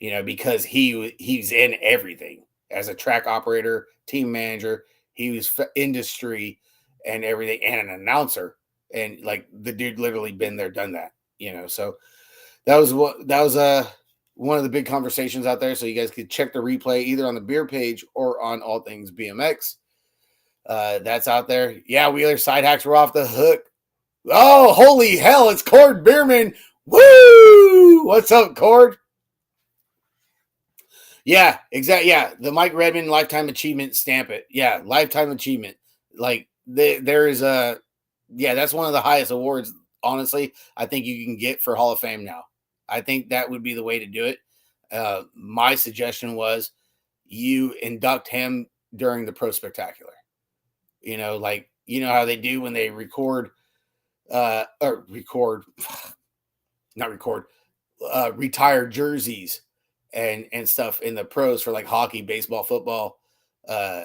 because he's in everything as a track operator, team manager. He was industry and everything, and an announcer, and like the dude literally been there, done that. So that was one of the big conversations out there. So you guys could check the replay either on the beer page or on All Things BMX. That's out there. Yeah, Wheeler Side Hacks were off the hook. Oh, holy hell! It's Cord Bierman. Woo! What's up, Cord? Yeah, exactly. Yeah, the Mike Redman Lifetime Achievement stamp it. Yeah, Lifetime Achievement. Like there is a yeah, that's one of the highest awards. Honestly, I think you can get for Hall of Fame now. I think that would be the way to do it. My suggestion was you induct him during the Pro Spectacular. Like how they do when they record, or record, not record, retired jerseys and stuff in the pros for like hockey, baseball, football, uh,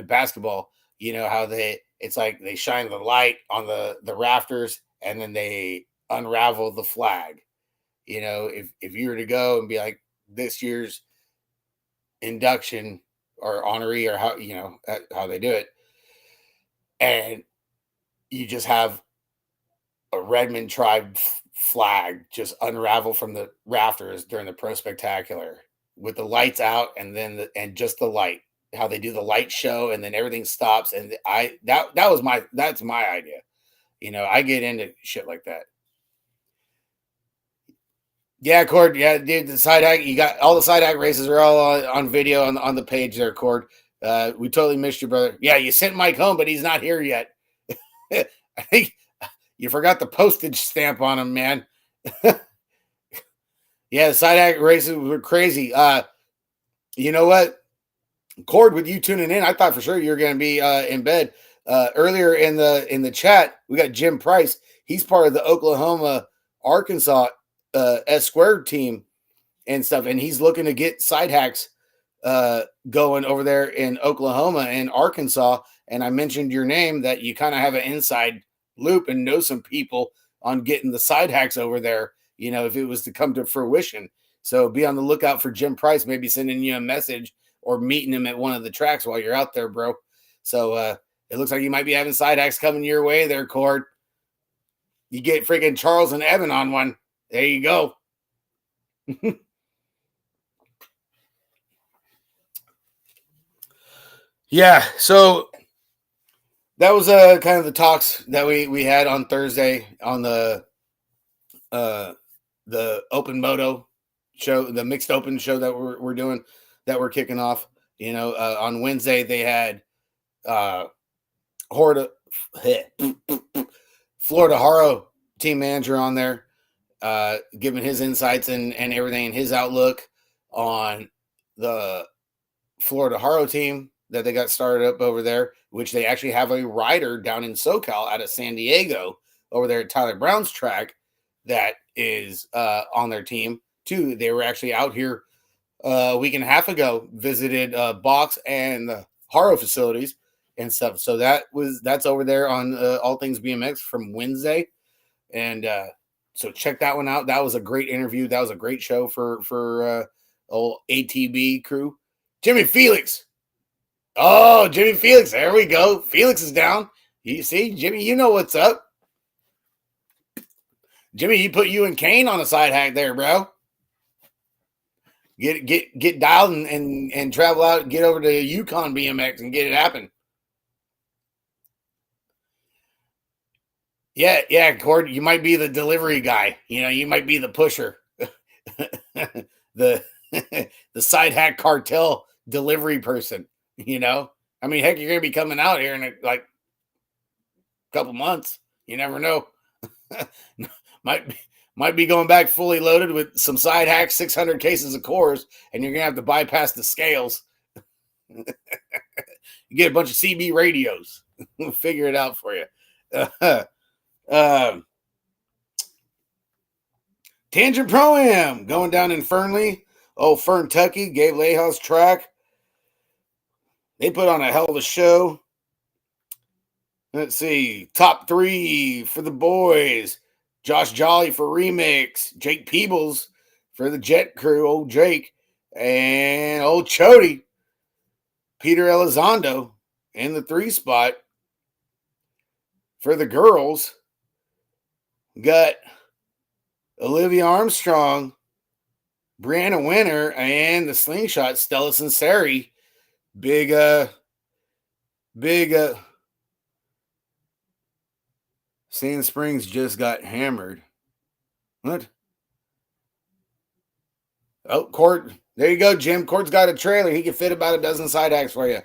basketball. How it's like they shine the light on the rafters and then they unravel the flag. If you were to go and be like this year's induction or honoree or how they do it, and you just have a Redmond tribe flag just unravel from the rafters during the Pro Spectacular with the lights out and then and just the light, how they do the light show and then everything stops. And that's my idea. I get into shit like that. Yeah, Cord. Yeah, dude, the side hack. You got all the side hack races are all on video on the page there, Cord. We totally missed you, brother. Yeah, you sent Mike home, but he's not here yet. I think you forgot the postage stamp on him, man. Yeah, the side hack races were crazy. You know what? Cord, with you tuning in, I thought for sure you were going to be in bed. Earlier in the chat, we got Jim Price. He's part of the Oklahoma Arkansas S squared team and stuff, and he's looking to get side hacks going over there in Oklahoma and Arkansas. And I mentioned your name, that you kind of have an inside loop and know some people on getting the side hacks over there, if it was to come to fruition. So be on the lookout for Jim Price, maybe sending you a message or meeting him at one of the tracks while you're out there, bro. So it looks like you might be having side hacks coming your way there, Cord. You get freaking Charles and Evan on one. There you go. Yeah, so that was kind of the talks that we had on Thursday on the Open Moto show, the mixed open show that we're doing, that we're kicking off. On Wednesday they had Florida Haro team manager on there, giving his insights and everything, and his outlook on the Florida Haro team that they got started up over there, which they actually have a rider down in SoCal out of San Diego over there at Tyler Brown's track that is on their team too. They were actually out here a week and a half ago, visited Box and the Haro facilities and stuff. So that's over there on All Things BMX from Wednesday. And so check that one out. That was a great interview. That was a great show for old ATB crew. Jimmy Felix. Oh, Jimmy Felix. There we go. Felix is down. You see, Jimmy, you know what's up. Jimmy, he put you and Kane on a side hack there, bro. Get dialed and travel out, get over to Yukon BMX and get it happen. Yeah, Cord, you might be the delivery guy. You might be the pusher. the the side hack cartel delivery person. I mean, heck, you're gonna be coming out here in a couple months. You never know. might be going back fully loaded with some side hacks, 600 cases of cores, and you're gonna have to bypass the scales. You get a bunch of CB radios. We'll figure it out for you. Tangent Pro-Am going down in Fernley. Oh, Ferntucky, Gabe Lehow's track. They put on a hell of a show. Let's see. Top 3 for the boys. Josh Jolly for Remix. Jake Peebles for the Jet Crew. Old Jake. And old Chody. Peter Elizondo in the 3 spot. For the girls, got Olivia Armstrong, Brianna Winter, and the slingshot Stella Sinceri. Big Sand Springs just got hammered. What? Oh, Court. There you go, Jim. Court's got a trailer. He can fit about a dozen side hacks for you.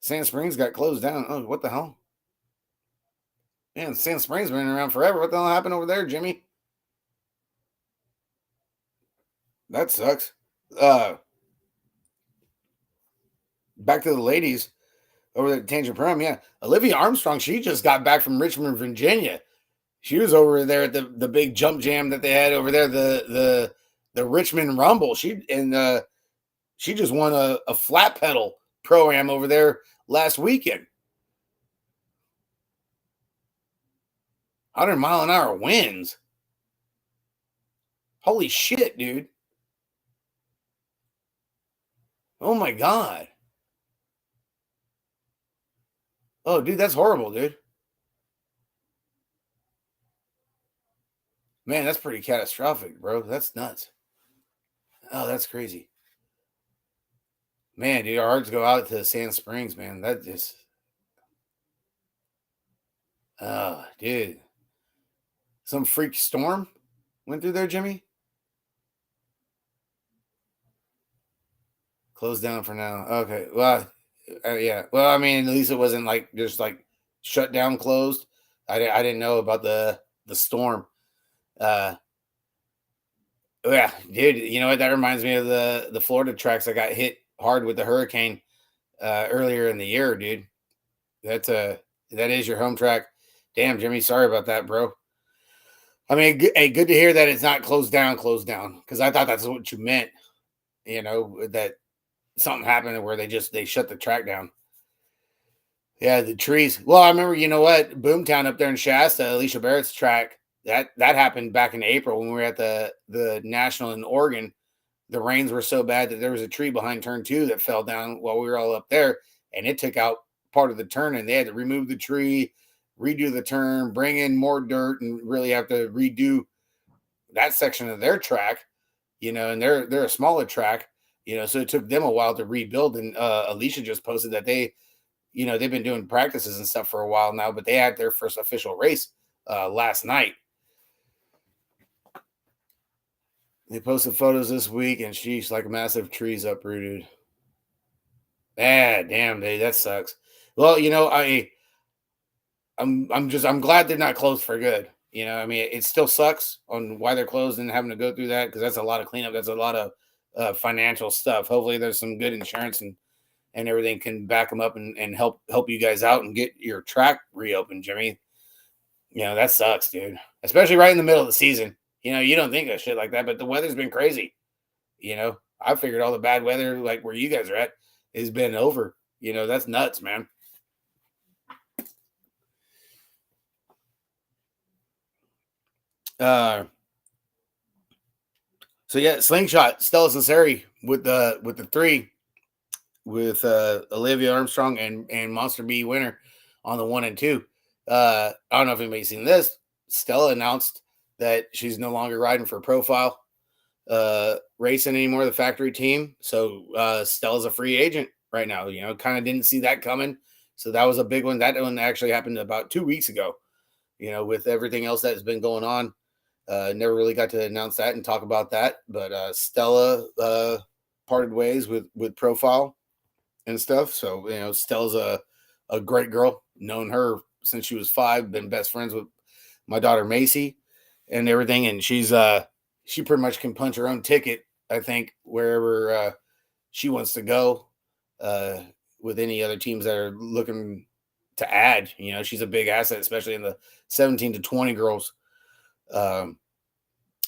Sand Springs got closed down. Oh, what the hell? Man, Sand Springs been around forever. What the hell happened over there, Jimmy? That sucks. Uh, Back to the ladies over there at Tangent Prom. Yeah, Olivia Armstrong. She just got back from Richmond, Virginia. She was over there at the big jump jam that they had over there, the Richmond Rumble. She just won a flat pedal pro-am over there last weekend. 100-mile-an-hour winds. Holy shit, dude. Oh my god. Oh, dude, that's horrible, dude. Man, that's pretty catastrophic, bro. That's nuts. Oh, that's crazy. Man, dude, our hearts go out to Sand Springs, man. That just, oh, dude. Some freak storm went through there, Jimmy? Closed down for now. Okay. Well, yeah. Well, I mean, at least it wasn't like just like shut down, closed. I didn't know about the storm. Uh, yeah, dude. You know what? That reminds me of the Florida tracks that got hit hard with the hurricane earlier in the year, dude. That's that is your home track. Damn, Jimmy. Sorry about that, bro. I mean, hey, good to hear that it's not closed down. Because I thought that's what you meant. You know that something happened where they shut the track down. Yeah, the trees. Well, I remember, you know what, Boomtown up there in Shasta, Alicia Barrett's track. That happened back in April when we were at the national in Oregon. The rains were so bad that there was a tree behind turn 2 that fell down while we were all up there, and it took out part of the turn, and they had to remove the tree, redo the turn, bring in more dirt, and really have to redo that section of their track. You know, and they're a smaller track. You know, so it took them a while to rebuild. And Alicia just posted that they've been doing practices and stuff for a while now, but they had their first official race last night. They posted photos this week, and she's like massive trees uprooted. Ah, damn, dude, that sucks. Well, you know, I'm glad they're not closed for good. You know, I mean, it still sucks on why they're closed and having to go through that because that's a lot of cleanup. That's a lot of financial stuff. Hopefully, there's some good insurance and everything can back them up and help you guys out and get your track reopened, Jimmy. You know, that sucks, dude. Especially right in the middle of the season. You know, you don't think of shit like that, but the weather's been crazy. You know, I figured all the bad weather, like where you guys are at, has been over. You know, that's nuts, man. Uh, so yeah, slingshot, Stella Sinceri with the three with Olivia Armstrong and Monster B winner on the 1 and 2. I don't know if anybody's seen this. Stella announced that she's no longer riding for Profile racing anymore, the factory team. So Stella's a free agent right now. You know, kind of didn't see that coming. So that was a big one. That one actually happened about 2 weeks ago. You know, with everything else that's been going on, never really got to announce that and talk about that. But Stella parted ways with Profile and stuff. So, you know, Stella's a great girl. Known her since she was 5, been best friends with my daughter Macy and everything. And she pretty much can punch her own ticket, I think, wherever she wants to go uh, with any other teams that are looking to add. You know, she's a big asset, especially in the 17 to 20 girls. Um,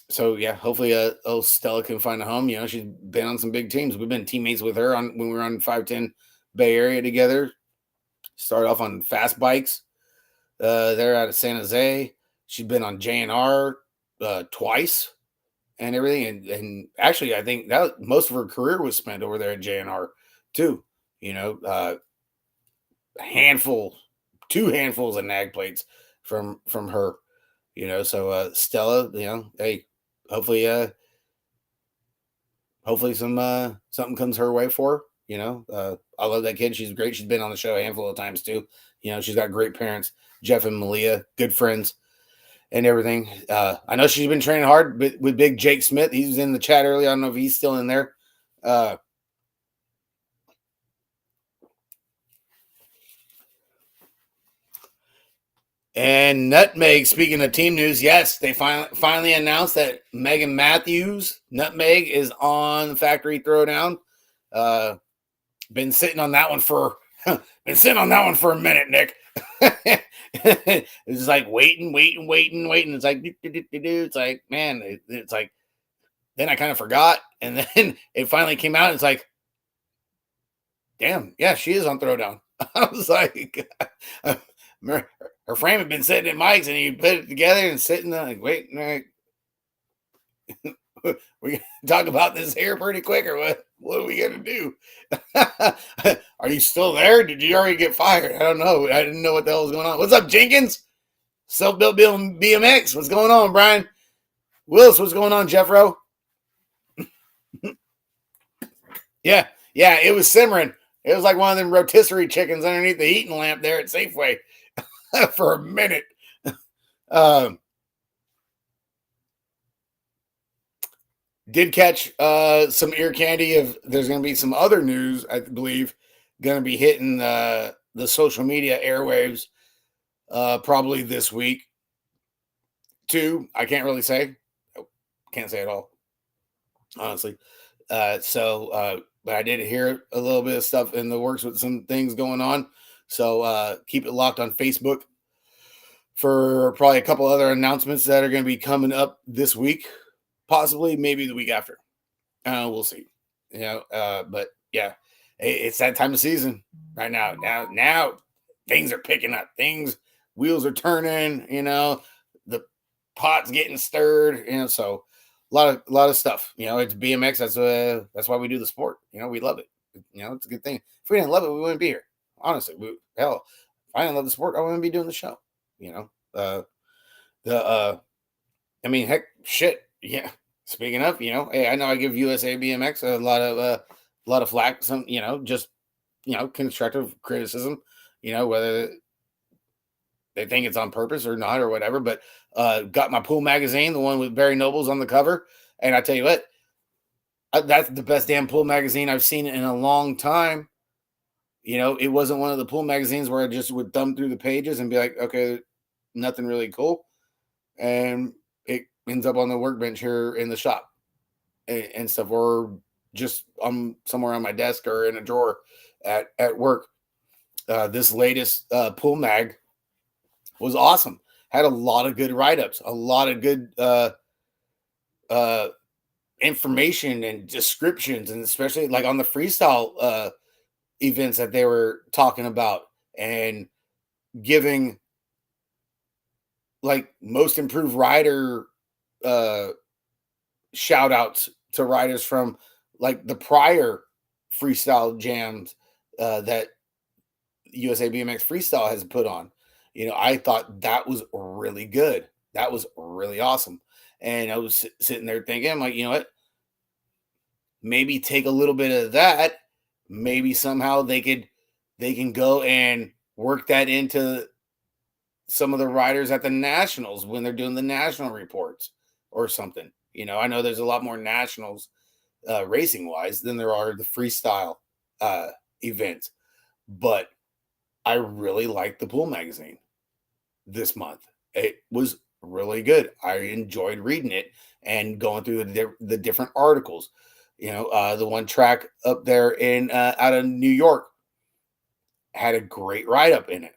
so yeah, hopefully Stella can find a home. You know, she's been on some big teams. We've been teammates with her on when we were on 510 Bay Area together. Started off on fast bikes. They're out of San Jose. She's been on JNR twice and everything. And actually, I think that most of her career was spent over there at JNR too. You know, two handfuls of nag plates from her. You know, so Stella, you know, hey, hopefully, hopefully something comes her way for her. You know, I love that kid. She's great. She's been on the show a handful of times too. You know, she's got great parents, Jeff and Malia, good friends and everything. I know she's been training hard with big Jake Smith. He was in the chat earlier. I don't know if he's still in there. And Nutmeg, speaking of team news, yes, they finally announced that Megan Matthews, Nutmeg, is on Factory Throwdown. Been sitting on that one for a minute, Nick. It's like waiting. It's like it's like, man, it's like, then I kind of forgot, and then it finally came out. And it's like, damn, yeah, she is on Throwdown. I was like, her frame had been sitting in Mike's, and he put it together and sitting there like, wait, we gonna talk about this here pretty quick, or what? What are we gonna do? Are you still there? Did you already get fired? I don't know. I didn't know what the hell was going on. What's up, Jenkins? Self-built BMX. What's going on, Brian? Willis, what's going on, Jeffro? Yeah, it was simmering. It was like one of them rotisserie chickens underneath the heating lamp there at Safeway for a minute. Did catch some ear candy of there's going to be some other news, I believe, going to be hitting the social media airwaves probably this week too. I can't really say. Can't say at all, honestly. But I did hear a little bit of stuff in the works with some things going on. So keep it locked on Facebook for probably a couple other announcements that are going to be coming up this week, possibly maybe the week after. We'll see. But yeah, it's that time of season right now. Now things are picking up. Wheels are turning. The pot's getting stirred. So a lot of stuff. It's BMX. That's why we do the sport. We love it. It's a good thing. If we didn't love it, we wouldn't be here. Honestly, if I didn't love the sport, I wouldn't be doing the show. Heck, shit. Yeah. Speaking of, hey, I know I give USA BMX a lot of flack. Some, just constructive criticism. Whether they think it's on purpose or not or whatever. But got my pool magazine, the one with Barry Nobles on the cover, and I tell you what, that's the best damn pool magazine I've seen in a long time. It wasn't one of the pool magazines where I just would thumb through the pages and be like, okay, nothing really cool, and it ends up on the workbench here in the shop and stuff, or just somewhere on my desk or in a drawer at work. This latest pool mag was awesome. Had a lot of good write-ups, a lot of good information and descriptions, and especially like on the freestyle events that they were talking about and giving like most improved rider shout outs to riders from like the prior freestyle jams that USA BMX Freestyle has put on. I thought that was really good. That was really awesome. And I was sitting there thinking, I'm like, you know what? Maybe take a little bit of that. Maybe somehow they can go and work that into some of the riders at the nationals when they're doing the national reports or something. I know there's a lot more nationals racing wise than there are the freestyle events, but I really liked the pool magazine this month. It was really good. I enjoyed reading it and going through the different articles. The one track up there in out of New York had a great write-up in it.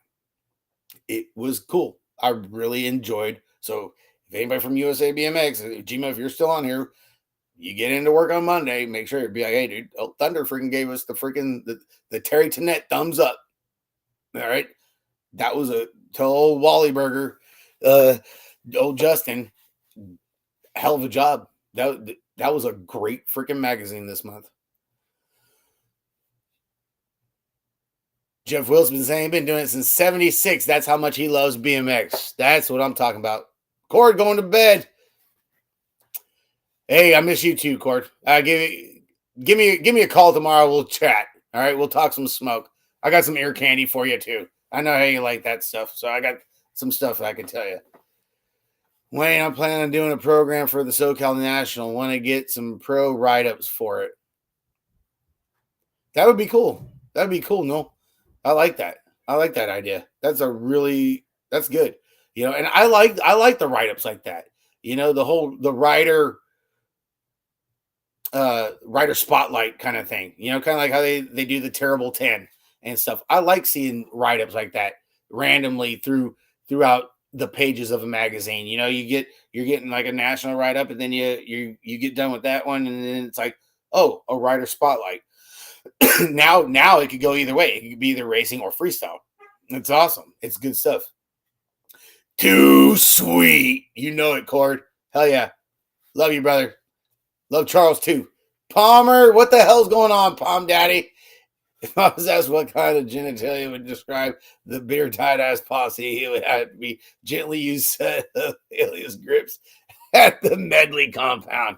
It was cool. I really enjoyed. So if anybody from USA BMX, Gma, if you're still on here, you get into work on Monday, make sure you'd be like, hey, dude, Thunder freaking gave us the Terry Tennant thumbs up. All right. That was to old Wally Burger, old Justin, hell of a job. That was a great freaking magazine this month. Jeff Wilson's saying he's been doing it since 76. That's how much he loves BMX. That's what I'm talking about. Cord going to bed. Hey, I miss you too, Cord. Give me a call tomorrow. We'll chat. All right, we'll talk some smoke. I got some ear candy for you too. I know how you like that stuff, so I got some stuff that I can tell you. Wayne, I'm planning on doing a program for the SoCal National. Want to get some pro write-ups for it. That would be cool. That'd be cool, no? I like that. I like that idea. That's good. And I like the write-ups like that. The writer spotlight kind of thing. Kind of like how they do the terrible 10 and stuff. I like seeing write-ups like that randomly throughout the pages of a magazine. You're getting like a national write-up, and then you get done with that one, and then it's like, oh, a writer spotlight. Now it could go either way. It could be either racing or freestyle. It's awesome. It's good stuff. Too sweet. You know it, Cord. Hell yeah. Love you, brother. Love Charles too. Palmer, what the hell's going on, Palm Daddy? If I was asked what kind of genitalia would describe the beer tight ass posse, it would have to be gently used set of alias grips at the Medley compound.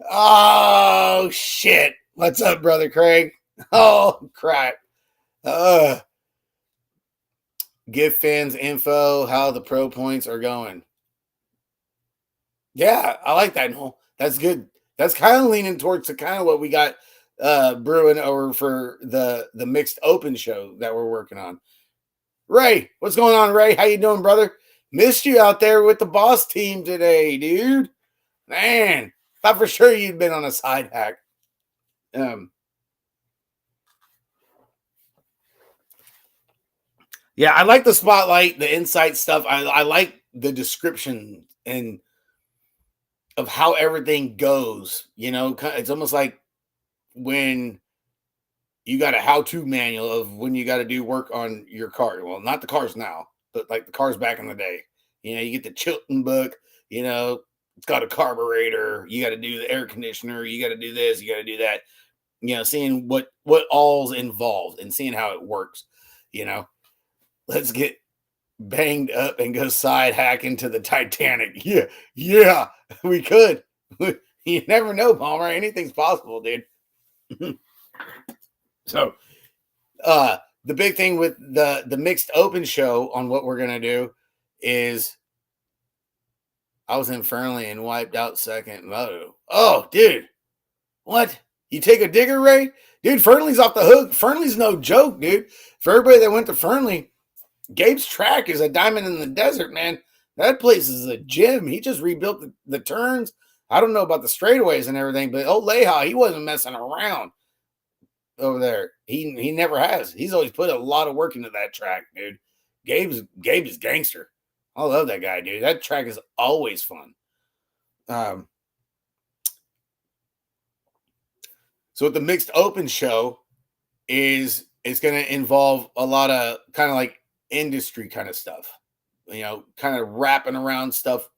Oh shit. What's up, brother Craig? Oh crap. Give fans info how the pro points are going. Yeah, I like that, Noel. That's good. That's kind of leaning towards the kind of what we got brewing over for the mixed open show that we're working on. Ray, what's going on, Ray? How you doing, brother? Missed you out there with the boss team today, dude. Man, thought for sure you'd been on a side hack. Yeah, I like the spotlight, the insight stuff. I like the description and of how everything goes. It's almost like when you got a how-to manual of when you got to do work on your car. Well, not the cars now, but like the cars back in the day. You get the Chilton book. It's got a carburetor. You got to do the air conditioner. You got to do this. You got to do that. Seeing what all's involved and seeing how it works. Let's get banged up and go side hack into the Titanic. Yeah, we could. You never know, Palmer. Anything's possible, dude. So, the big thing with the mixed open show on what we're gonna do is I was in Fernley and wiped out second moto. Oh, dude, what? You take a digger, Ray? Dude, Fernley's off the hook. Fernley's no joke, dude. For everybody that went to Fernley, Gabe's track is a diamond in the desert, man. That place is a gym. He just rebuilt the turns. I don't know about the straightaways and everything, but old Leha, he wasn't messing around over there. He never has. He's always put a lot of work into that track, dude. Gabe is gangster. I love that guy, dude. That track is always fun. So with the mixed open show is it's going to involve a lot of kind of like industry kind of stuff, kind of wrapping around stuff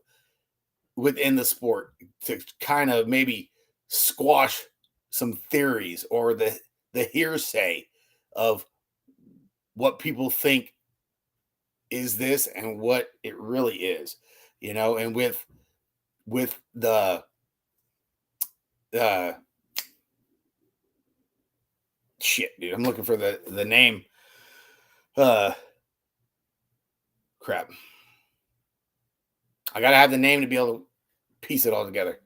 within the sport to kind of maybe squash some theories or the hearsay of what people think is this and what it really is, and with the shit, dude, I'm looking for the name. Crap. I gotta have the name to be able to piece it all together.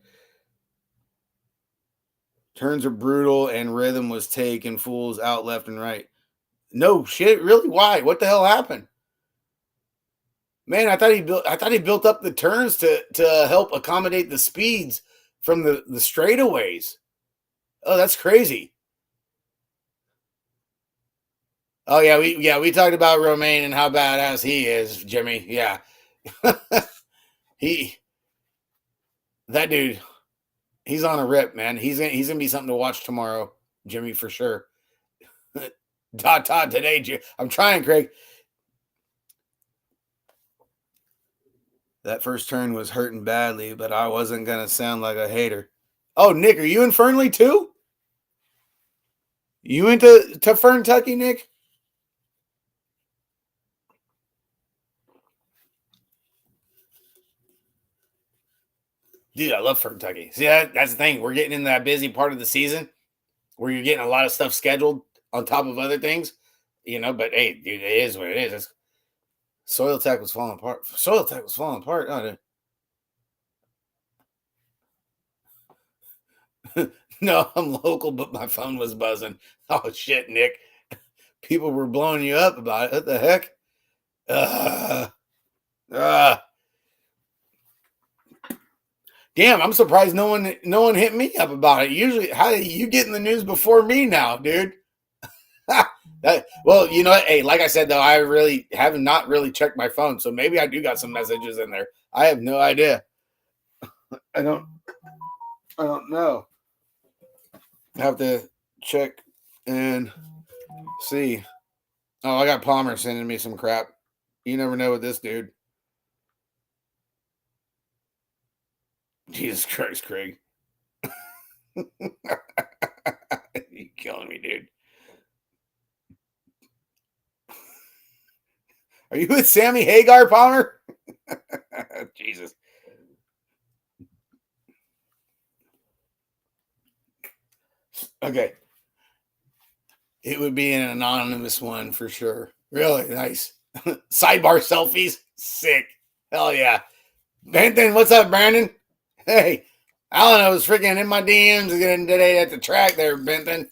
Turns are brutal and rhythm was taking fools out left and right. No shit, really? Why? What the hell happened? Man, I thought he built up the turns to help accommodate the speeds from the straightaways. Oh, that's crazy. Oh yeah, we talked about Romaine and how badass he is, Jimmy. Yeah. That dude, he's on a rip, man. He's gonna be something to watch tomorrow, Jimmy, for sure. Todd today, I'm trying, Craig. That first turn was hurting badly, but I wasn't gonna sound like a hater. Oh, Nick, are you in Fernley too? You into Ferntucky, Nick? Dude, I love Ferntucky. See, that's the thing. We're getting in that busy part of the season where you're getting a lot of stuff scheduled on top of other things, but hey, dude, it is what it is. Soil Tech was falling apart. Oh, no, I'm local, but my phone was buzzing. Oh, shit, Nick. People were blowing you up about it. What the heck? Uh, damn, I'm surprised no one hit me up about it. Usually, how you get in the news before me now, dude? Well, you know what? Hey, like I said though, I really have not really checked my phone, so maybe I do got some messages in there. I have no idea. I don't. I don't know. I have to check and see. Oh, I got Palmer sending me some crap. You never know with this dude. Jesus Christ, Craig. You killing me, dude. Are you with Sammy Hagar, Palmer? Jesus. Okay. It would be an anonymous one for sure. Really nice. Sidebar selfies. Sick. Hell yeah. Benton, what's up, Brandon? Hey, Alan was freaking in my DMs again today at the track there, Benton.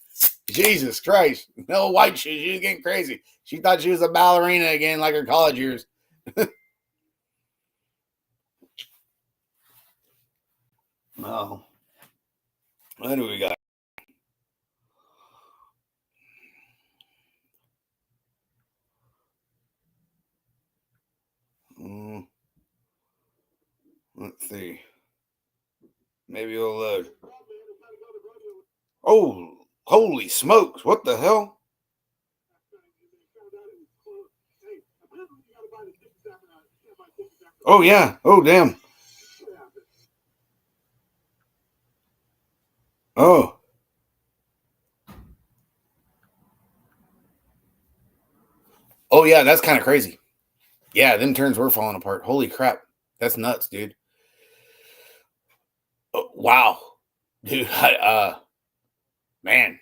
Jesus Christ. No white shoes. She was getting crazy. She thought she was a ballerina again, like her college years. Oh. What do we got? Let's see. Maybe it'll load. Oh, holy smokes. What the hell? Oh, yeah. Oh, damn. Oh. Oh, yeah. That's kind of crazy. Yeah, them turns were falling apart. Holy crap. That's nuts, dude. Oh, wow. Dude, man.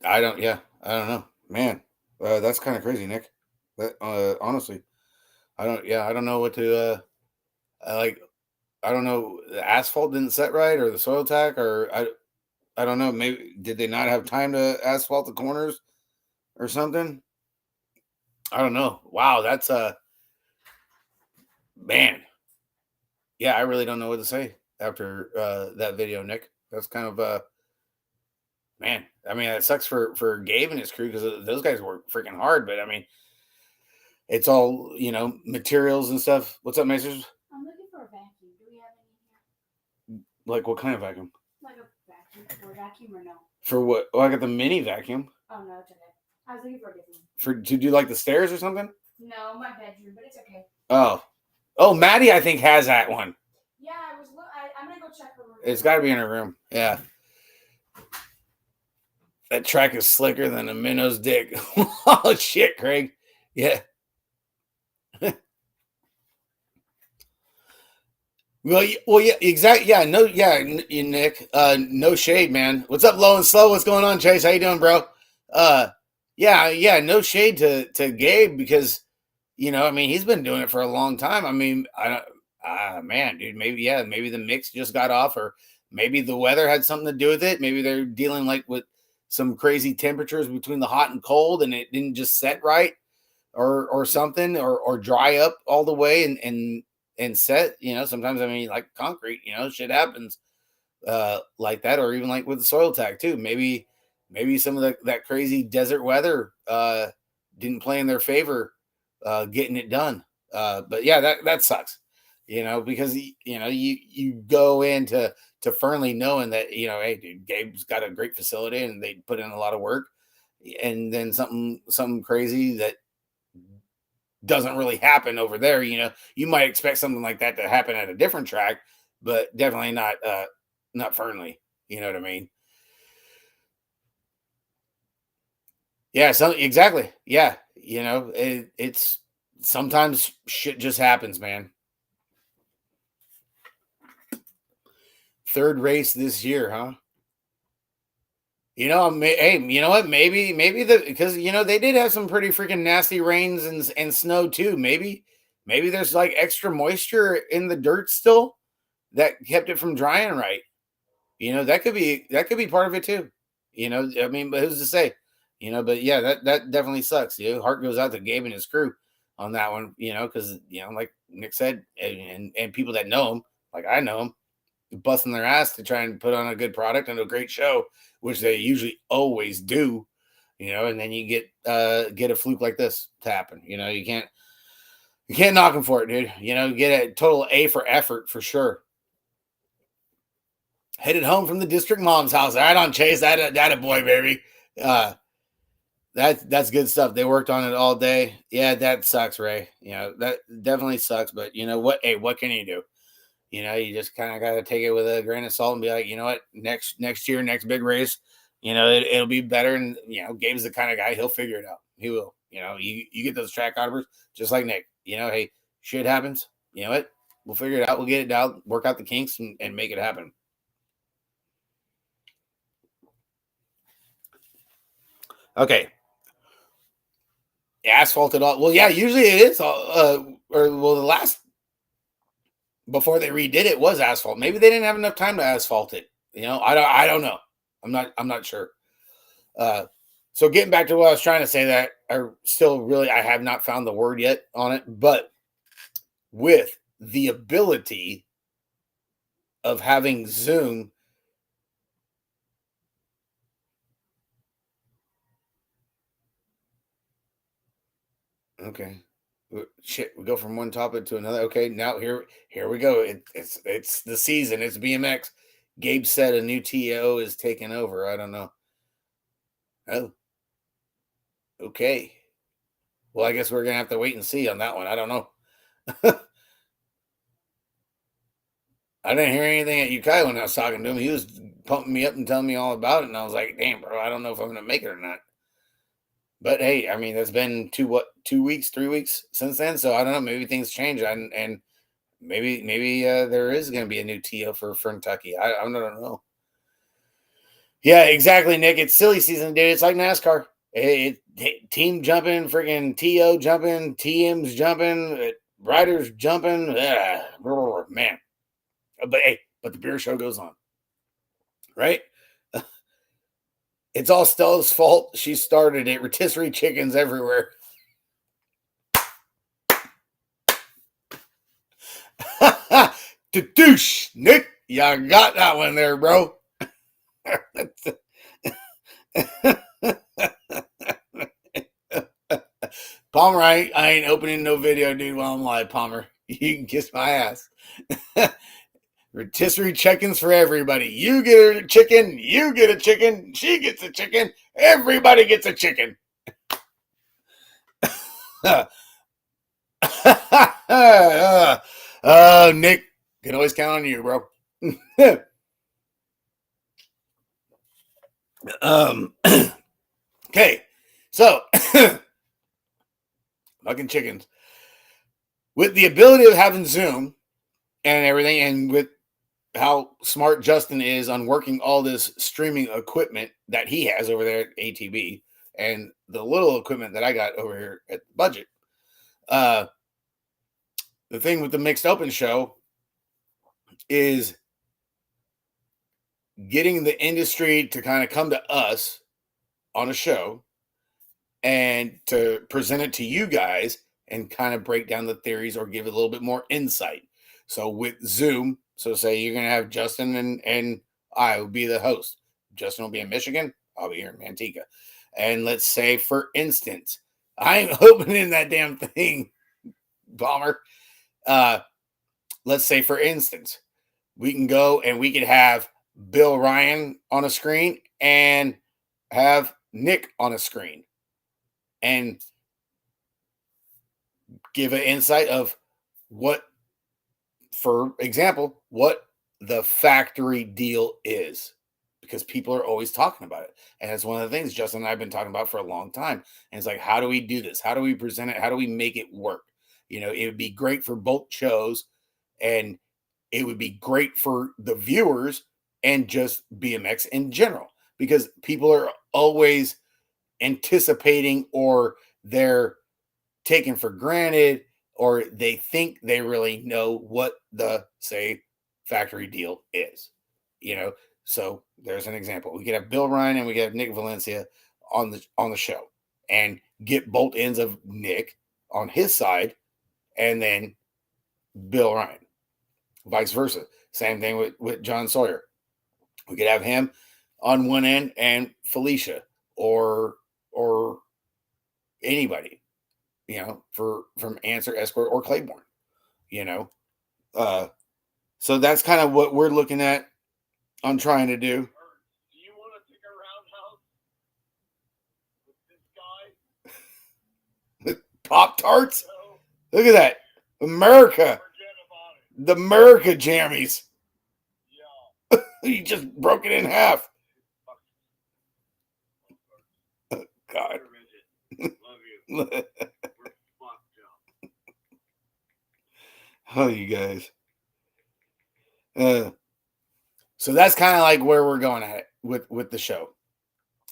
I don't know. Man, that's kind of crazy, Nick. That, honestly, I don't know what to, like, I don't know. The asphalt didn't set right or the soil tack, or I don't know. Maybe did they not have time to asphalt the corners or something? I don't know. Wow, that's man. Yeah, I really don't know what to say after that video, Nick. That's kind of man. I mean, it sucks for Gabe and his crew because those guys work freaking hard. But I mean, it's all materials and stuff. What's up, Macers? I'm looking for a vacuum. Do we have any here? Like what kind of vacuum? Like a vacuum or vacuum or no? For what? Oh, I got the mini vacuum. Oh no, it's okay. I was looking for a different one. For to do like the stairs or something? No, my bedroom, but it's okay. Oh, Maddie, I think has that one. Yeah, I'm gonna go check her room. It's got to be in her room. Yeah. That track is slicker than a minnow's dick. Oh shit, Craig. Yeah. Well, yeah, exactly. Yeah, no, yeah, Nick. No shade, man. What's up, low and slow? What's going on, Chase? How you doing, bro? Yeah. No shade to Gabe because I mean, he's been doing it for a long time. I mean, I don't. Man, dude, maybe the mix just got off, or maybe the weather had something to do with it. Maybe they're dealing like with some crazy temperatures between the hot and cold, and it didn't just set right, or something, or dry up all the way and set. Sometimes I mean, like concrete, shit happens like that, or even like with the soil tack too. Maybe some of that crazy desert weather didn't play in their favor getting it done. But yeah, that sucks. Because you go into Fernley knowing that hey, dude, Gabe's got a great facility and they put in a lot of work, and then something crazy that doesn't really happen over there. You might expect something like that to happen at a different track, but definitely not Fernley. You know what I mean? Yeah, so exactly. Yeah, it's sometimes shit just happens, man. Third race this year, huh? Hey, you know what? Maybe because they did have some pretty freaking nasty rains and snow too. Maybe there's like extra moisture in the dirt still that kept it from drying right. That could be part of it too. I mean, but who's to say? But yeah, that definitely sucks. Heart goes out to Gabe and his crew on that one. Because like Nick said, and people that know him, like I know him, busting their ass to try and put on a good product and a great show, which they usually always do. And then you get a fluke like this to happen. You can't knock him for it, dude. Get a total A for effort for sure. Headed home from the district mom's house. Right on, Chase. That a boy, baby. That's good stuff. They worked on it all day. Yeah, that sucks, Ray. That definitely sucks. But you know what? Hey, what can you do? You just kind of got to take it with a grain of salt and be like, you know what? Next year, next big race, it'll be better. And Gabe's the kind of guy, he'll figure it out. He will. You get those track auditors just like Nick. Hey, shit happens. You know what? We'll figure it out. We'll get it down, work out the kinks, and make it happen. Okay. Asphalted all. Well, yeah, usually it is. The last before they redid it was asphalt. Maybe they didn't have enough time to asphalt it. I don't know. I'm not sure. So getting back to what I was trying to say, that I have not found the word yet on it, but with the ability of having Zoom. Okay. Shit, we go from one topic to another. Okay, now here we go. It's the season. It's BMX. Gabe said a new TO is taking over. I don't know. Oh, okay. Well, I guess we're gonna have to wait and see on that one. I don't know. I didn't hear anything at Ukai when I was talking to him. He was pumping me up and telling me all about it, and I was like, "Damn, bro, I don't know if I'm gonna make it or not." But hey, I mean, it's been 2 weeks, 3 weeks since then, so I don't know. Maybe things change, and maybe there is going to be a new TO for Kentucky. I don't know. Yeah, exactly, Nick. It's silly season, dude. It's like NASCAR. Team jumping, freaking TO jumping, TMs jumping, riders jumping. Man, but the beer show goes on, right? It's all Stella's fault. She started it. Rotisserie chickens everywhere. Douche, Nick. You got that one there, bro. Palmer, I ain't opening no video, dude, while I'm live, Palmer. You can kiss my ass. Rotisserie chickens for everybody. You get a chicken, you get a chicken, she gets a chicken, everybody gets a chicken. Nick, can always count on you, bro. Okay, so fucking chickens. With the ability of having Zoom and everything, and with how smart Justin is on working all this streaming equipment that he has over there at ATB, and the little equipment that I got over here at the budget. The thing with the Mixed Open show is getting the industry to kind of come to us on a show and to present it to you guys and kind of break down the theories or give it a little bit more insight. So with Zoom, so say you're going to have Justin and I will be the host. Justin will be in Michigan. I'll be here in Manteca. And let's say, for instance, I'm opening that damn thing, Bomber. Let's say, for instance, we can go and we could have Bill Ryan on a screen and have Nick on a screen and give an insight of what, for example, what the factory deal is, because people are always talking about it. And it's one of the things Justin and I have been talking about for a long time. And it's like, how do we do this? How do we present it? How do we make it work? It would be great for both shows, and it would be great for the viewers and just BMX in general, because people are always anticipating, or they're taken for granted, or they think they really know what the, say, factory deal is. So there's an example. We could have Bill Ryan and we could have Nick Valencia on the show and get both ends of Nick on his side, and then Bill Ryan, vice versa. Same thing with John Sawyer. We could have him on one end and Felicia or anybody, from Answer, Escort, or Claiborne, you know. So that's kind of what we're looking at on trying to do. Do you want to take a roundhouse with this guy? Pop Tarts? No, Look at that. America. forget about it. The America jammies. Yeah. You just broke it in half. God. Love you. We're fucked up. Oh, you guys. So that's kind of like where we're going at it with the show.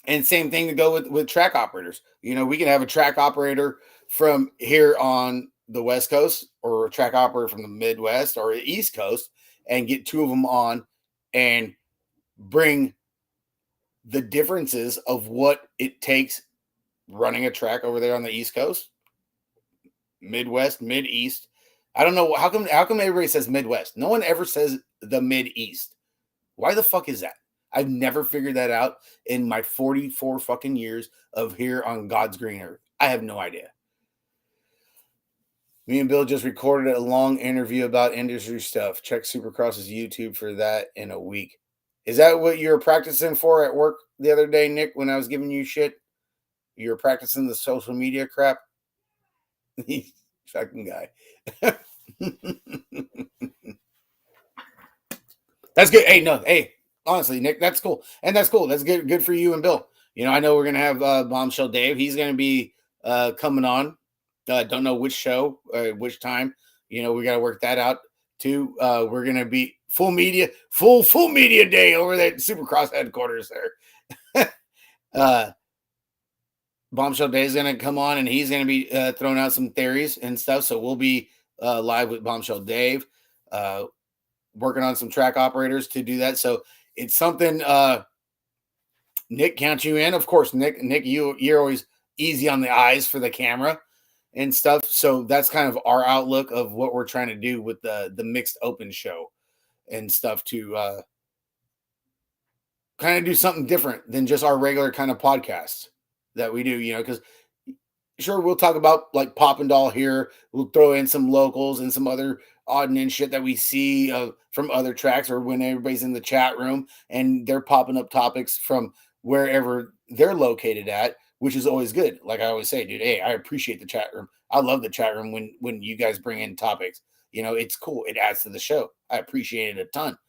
And same thing to go with track operators. We can have a track operator from here on the West Coast, or a track operator from the Midwest or the East Coast, and get two of them on and bring the differences of what it takes running a track over there on the East Coast, Midwest, Mid-East. I don't know how come everybody says Midwest. No one ever says the Mid-East. Why the fuck is that? I've never figured that out in my 44 fucking years of here on God's green earth. I have no idea. Me and Bill just recorded a long interview about industry stuff. Check Supercross's YouTube for that in a week. Is that what you were practicing for at work the other day, Nick, when I was giving you shit? You were practicing the social media crap? Fucking guy. That's good. Hey, honestly, Nick, that's cool. And that's cool. That's good for you and Bill. I know we're going to have Bombshell Dave. He's going to be coming on. Don't know which show, which time. We got to work that out too. We're going to be full media day over there at Supercross headquarters there. Bombshell Dave is going to come on, and he's going to be throwing out some theories and stuff. So we'll be live with Bombshell Dave, working on some track operators to do that. So it's something. Nick, count you in, of course. Nick, you're always easy on the eyes for the camera and stuff. So that's kind of our outlook of what we're trying to do with the mixed open show and stuff, to kind of do something different than just our regular kind of podcasts that we do, because sure, we'll talk about like Pop and Doll here. We'll throw in some locals and some other odd and end shit that we see from other tracks, or when everybody's in the chat room and they're popping up topics from wherever they're located at, which is always good. Like I always say, dude, hey, I appreciate the chat room. I love the chat room when you guys bring in topics. It's cool. It adds to the show. I appreciate it a ton,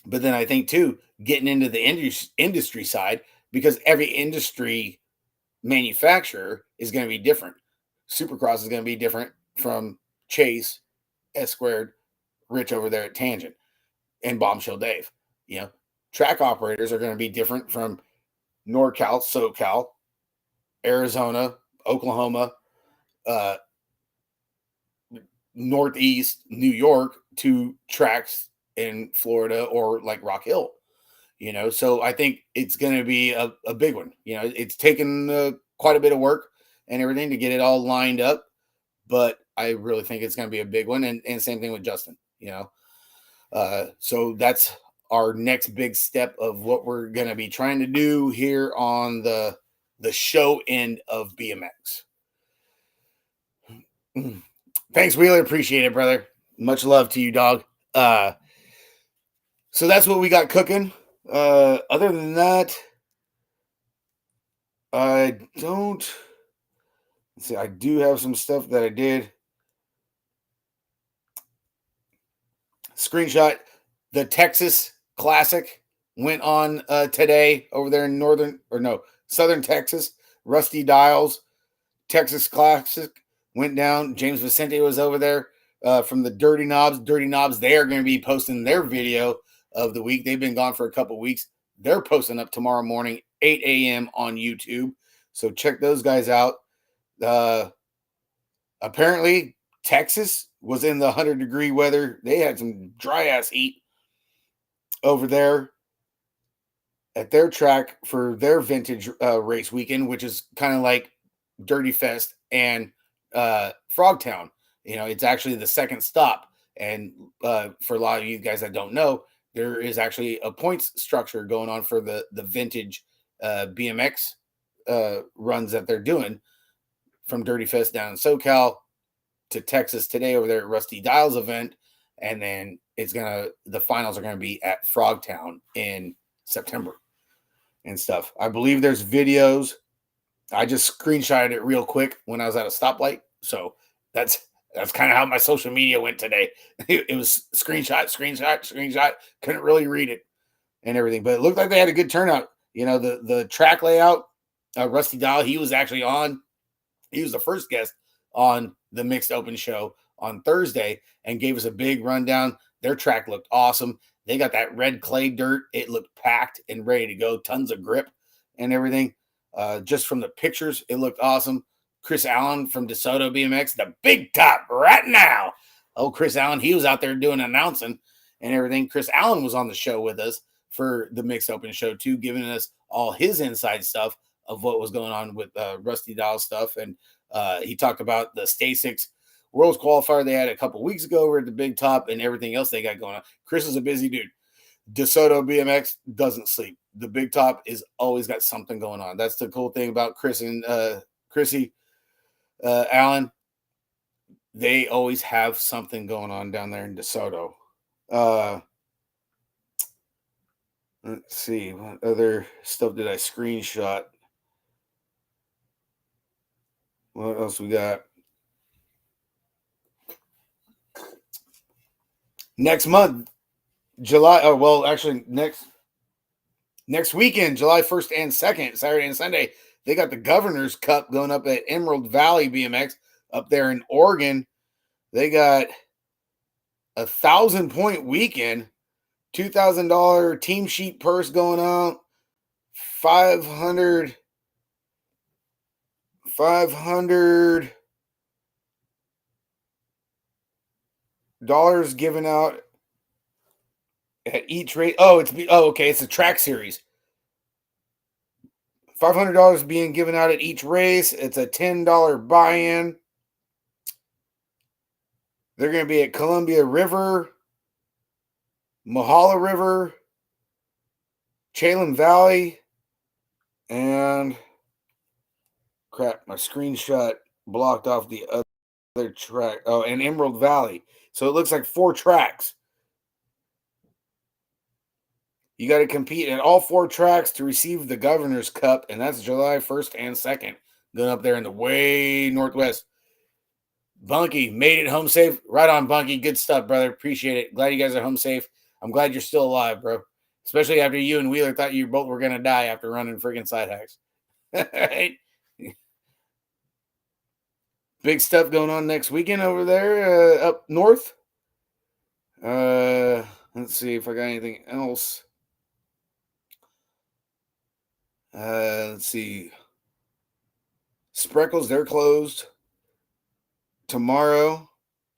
But then I think too, getting into the industry side, because every industry manufacturer is going to be different. Supercross is going to be different from Chase, S Squared, Rich over there at Tangent, and Bombshell Dave. Track operators are going to be different from NorCal, SoCal, Arizona, Oklahoma, Northeast, New York, to tracks in Florida or like Rock Hill. So I think it's going to be a big one. It's taken quite a bit of work and everything to get it all lined up, but I really think it's going to be a big one. And same thing with Justin, so that's our next big step of what we're going to be trying to do here on the show end of BMX. Thanks, Wheeler. Appreciate it, brother. Much love to you, dog. So that's what we got cooking. Other than that, I don't. Let's see, I do have some stuff that I did. Screenshot. The Texas Classic went on today over there in Southern Texas. Rusty Dials Texas Classic went down. James Vicente was over there from the Dirty Knobs. Dirty Knobs, they are going to be posting their video of the week. They've been gone for a couple weeks. They're posting up tomorrow morning, 8 a.m. on YouTube. So check those guys out. Apparently, Texas was in the 100-degree weather. They had some dry-ass heat over there at their track for their vintage race weekend, which is kind of like Dirty Fest and Frogtown. It's actually the second stop. And for a lot of you guys that don't know, there is actually a points structure going on for the vintage BMX runs that they're doing from Dirty Fest down in SoCal to Texas today over there at Rusty Dial's event. And then the finals are gonna be at Frogtown in September and stuff. I believe there's videos. I just screenshotted it real quick when I was at a stoplight. So that's kind of how my social media went today. It was screenshot. Couldn't really read it and everything, but it looked like they had a good turnout. The track layout. Rusty Dial, he was the first guest on the Mixed Open show on Thursday and gave us a big rundown. Their track looked awesome. They got that red clay dirt. It looked packed and ready to go. Tons of grip and everything. Just from the pictures, it looked awesome. Chris Allen from DeSoto BMX, the big top right now. Oh, Chris Allen, he was out there doing announcing and everything. Chris Allen was on the show with us for the Mixed Open show too, giving us all his inside stuff of what was going on with Rusty Dial stuff. And he talked about the Stay6 Worlds qualifier they had a couple weeks ago over at the Big Top and everything else they got going on. Chris is a busy dude. DeSoto BMX doesn't sleep. The Big Top is always got something going on. That's the cool thing about Chris and Chrissy Allen. They always have something going on down there in DeSoto. Let's see. What other stuff did I screenshot? What else we got? Next month, July. Oh, well, actually, next weekend, July 1st and 2nd, Saturday and Sunday, they got the Governor's Cup going up at Emerald Valley BMX up there in Oregon. They got a 1,000-point weekend, $2,000 team sheet purse going out, $500 given out at each race. Okay. It's a track series. $500 being given out at each race. It's a $10 buy-in. They're going to be at Columbia River, Mahala River, Chalem Valley, and crap, my screenshot blocked off the other track. Oh, and Emerald Valley. So it looks like 4 tracks. You got to compete at all 4 tracks to receive the Governor's Cup, and that's July 1st and 2nd. Going up there in the way northwest. Bunky made it home safe. Right on, Bunky. Good stuff, brother. Appreciate it. Glad you guys are home safe. I'm glad you're still alive, bro. Especially after you and Wheeler thought you both were going to die after running freaking side hacks. Right? Big stuff going on next weekend over there up north. Let's see if I got anything else. Let's see. Spreckles, they're closed tomorrow.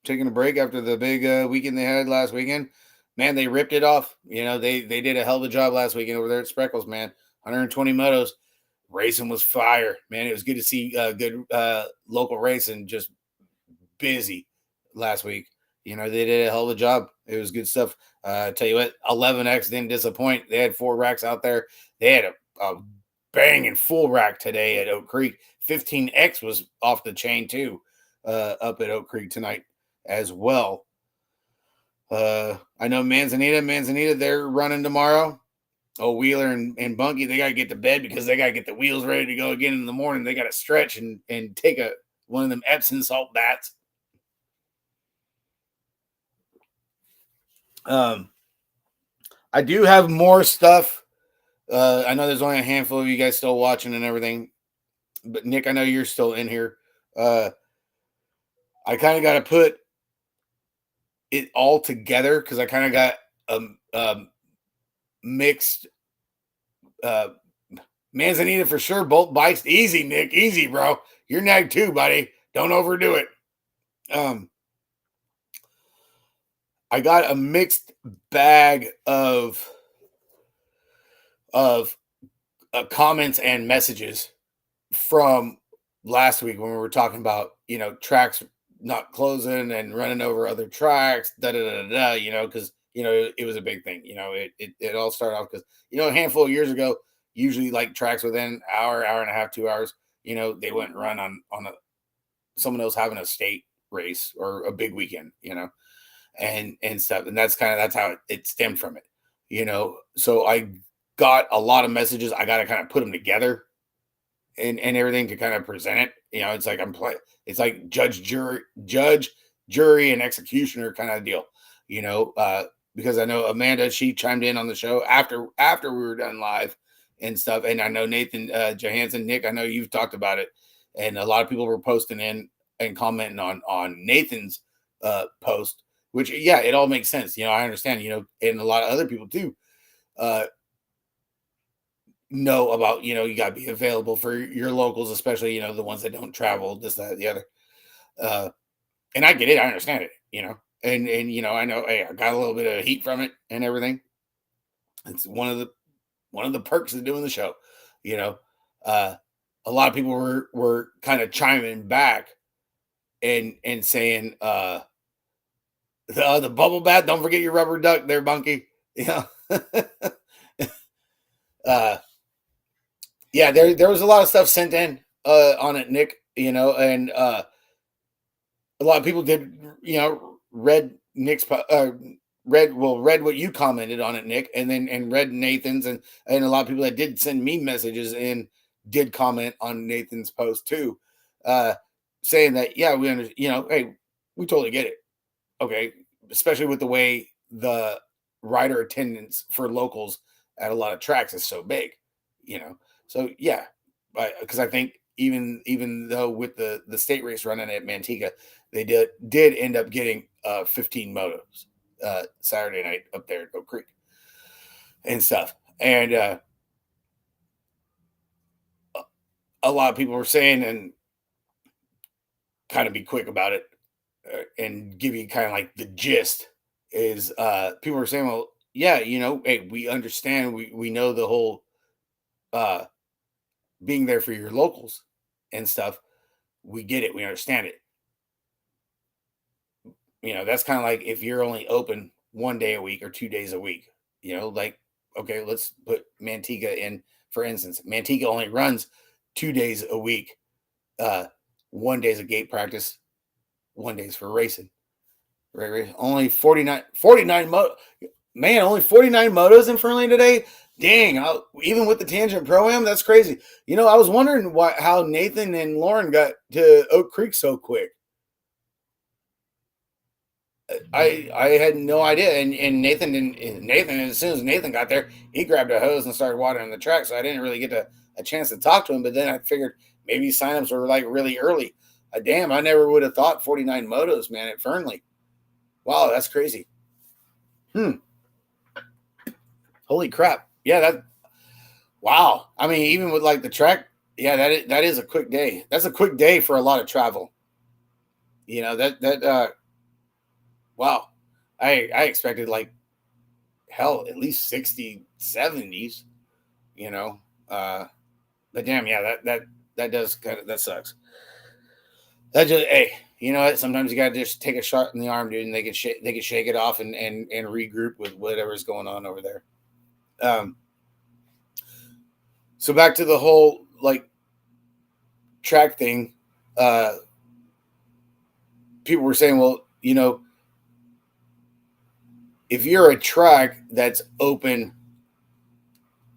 Taking a break after the big weekend they had last weekend. Man, they ripped it off. They did a hell of a job last weekend over there at Spreckles, man. 120 motos. Racing was fire. Man, it was good to see good local racing, just busy last week. They did a hell of a job. It was good stuff. Tell you what, 11X didn't disappoint. They had 4 racks out there. They had a banging full rack today at Oak Creek. 15X was off the chain too, up at Oak Creek tonight as well. I know Manzanita, they're running tomorrow. Oh, Wheeler and Bunky, they got to get to bed because they got to get the wheels ready to go again in the morning. They got to stretch and take one of them Epsom salt baths. I do have more stuff. I know there's only a handful of you guys still watching and everything, but Nick, I know you're still in here. I kind of got to put it all together because I kind of got mixed. Manzanita for sure. Bolt bikes. Easy, Nick. Easy, bro. You're nag too, buddy. Don't overdo it. I got a mixed bag of of comments and messages from last week when we were talking about, tracks not closing and running over other tracks, da da da da, because it was a big thing. It all started off because a handful of years ago, usually like tracks within hour and a half, 2 hours, they wouldn't run on someone else having a state race or a big weekend, and stuff, and that's how it stemmed from it, So I got a lot of messages. I got to kind of put them together and everything to kind of present it. It's like it's like judge, jury, and executioner kind of deal. Because I know Amanda, she chimed in on the show after we were done live and stuff, and I know Nathan Johansson, Nick, I know you've talked about it, and a lot of people were posting in and commenting on Nathan's post, which yeah, it all makes sense. I understand. And a lot of other people too. Know about, you got to be available for your locals, especially, the ones that don't travel, this, that, the other. And I get it. I understand it, and, I know, hey, I got a little bit of heat from it and everything. It's one of the perks of doing the show, a lot of people were kind of chiming back and saying, the bubble bath, don't forget your rubber duck there, Bunky. Yeah, there was a lot of stuff sent in on it, Nick, and a lot of people did, read Nick's read what you commented on it, Nick, and read Nathan's, and a lot of people that did send me messages and did comment on Nathan's post too, saying that yeah, we understand, hey, we totally get it. Okay, especially with the way the rider attendance for locals at a lot of tracks is so big, So yeah, because I think even though with the state race running at Manteca, they did end up getting 15 motos Saturday night up there at Oak Creek and stuff, and a lot of people were saying, and kind of be quick about it and give you kind of like the gist is people were saying, well, yeah, hey, we understand, we know the whole being there for your locals and stuff. We get it. We understand it. That's kind of like if you're only open 1 day a week or 2 days a week, like, okay, let's put Manteca in, for instance. Manteca only runs 2 days a week. 1 day's a gate practice, 1 day's for racing. Right. Only 49 man, only 49 motos in Fernley today. Dang, even with the Tangent Pro-Am, that's crazy. I was wondering how Nathan and Lauren got to Oak Creek so quick. I had no idea, and Nathan, as soon as Nathan got there, he grabbed a hose and started watering the track. So I didn't really get a chance to talk to him. But then I figured maybe signups were like really early. Damn, I never would have thought 49 motos, man, at Fernley. Wow, that's crazy. Holy crap! Yeah, wow. I mean, even with like the track, yeah, that is a quick day. That's a quick day for a lot of travel. Wow. I expected like hell, at least 60, 70s, but damn, yeah, that does that sucks. That just, hey, you know what? Sometimes you gotta just take a shot in the arm, dude, and they can shake it off and regroup with whatever's going on over there. So back to the whole like track thing. People were saying, well, if you're a track that's open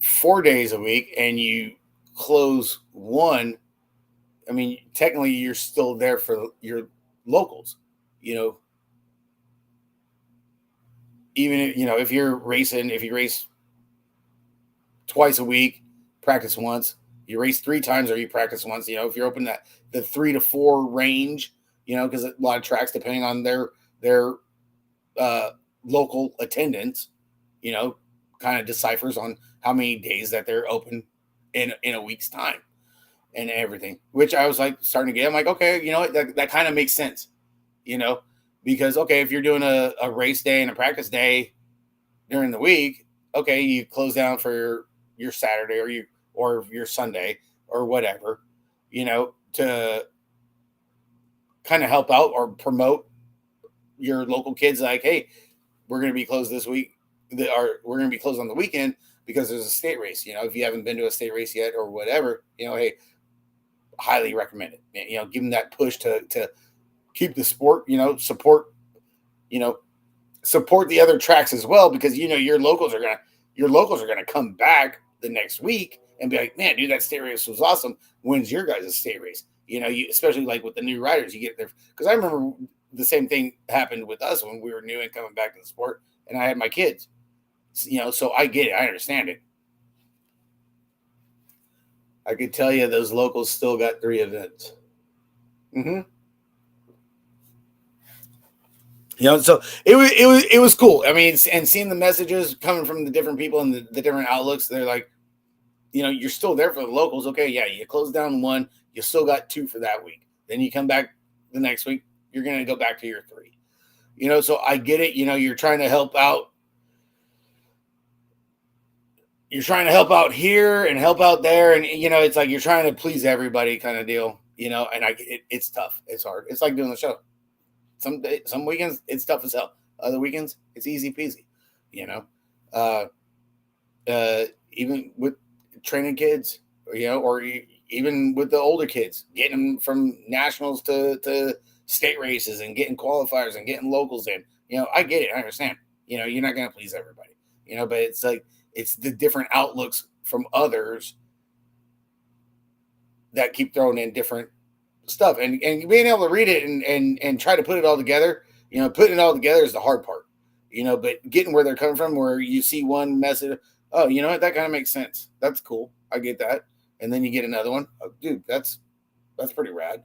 4 days a week and you close one, I mean, technically you're still there for your locals, even if you're racing, if you race twice a week, practice once, you race 3 times or you practice once, if you're open the 3 to 4 range, because a lot of tracks, depending on their local attendance, kind of deciphers on how many days that they're open in a week's time and everything, which I was like starting to get. I'm like, okay, that kind of makes sense, because okay, if you're doing a race day and a practice day during the week, okay, you close down for your Saturday or your Sunday or whatever, to kind of help out or promote your local kids. Like, hey, we're going to be closed this week. We're going to be closed on the weekend because there's a state race. If you haven't been to a state race yet or whatever, hey, highly recommend it. Give them that push to keep the sport. Support the other tracks as well, because your locals are gonna come back the next week and be like, man, dude, that state race was awesome. When's your guys' state race? Especially like with the new riders, you get there, because I remember the same thing happened with us when we were new and coming back to the sport, and I had my kids. So I get it, I understand it. I could tell you those locals still got 3 events. Mm-hmm. So it was cool. I mean, and seeing the messages coming from the different people and the different outlooks, they're like, you're still there for the locals. Okay, yeah, you close down 1, you still got 2 for that week. Then you come back the next week, you're going to go back to your 3. So I get it. You're trying to help out. You're trying to help out here and help out there, and it's like you're trying to please everybody, kind of deal. And it's tough. It's hard. It's like doing the show. Some weekends it's tough as hell. Other weekends it's easy peasy. Even with training kids, or even with the older kids, getting them from nationals to state races and getting qualifiers and getting locals in. I get it. I understand. You're not going to please everybody. But it's like it's the different outlooks from others that keep throwing in different stuff, and being able to read it and try to put it all together. Putting it all together is the hard part. But getting where they're coming from, where you see one message, oh, you know what, that kind of makes sense. That's cool. I get that. And then you get another one. Oh, dude, that's pretty rad.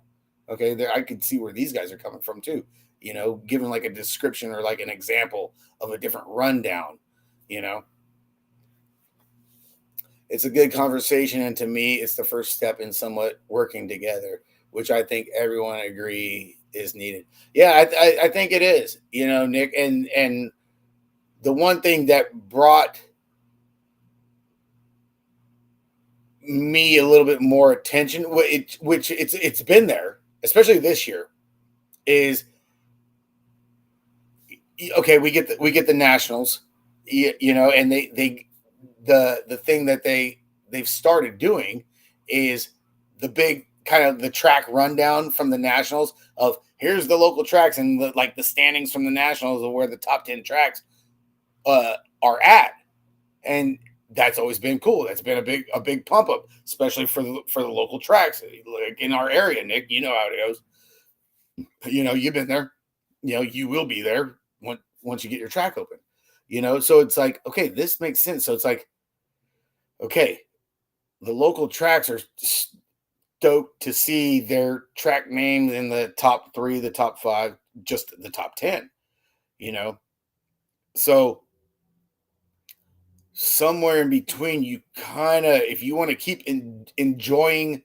Okay, there I could see where these guys are coming from too. Giving like a description or like an example of a different rundown. It's a good conversation, and to me, it's the first step in somewhat working together, which I think everyone agree is needed. Yeah, I think it is. Nick, and the one thing that brought me a little bit more attention, which it's been there, especially this year, is okay. We get the nationals, and the thing that they've started doing is the big kind of the track rundown from the nationals of here's the local tracks and the standings from the nationals of where the top 10 tracks are at, and that's always been cool. That's been a big pump up, especially for the local tracks like in our area. Nick, you know how it goes. You've been there. You will be there once you get your track open. So it's like, okay, this makes sense. So it's like, okay, the local tracks are stoked to see their track named in the top 3, the top 5, just the top 10. So somewhere in between, you kind of, if you want to keep enjoying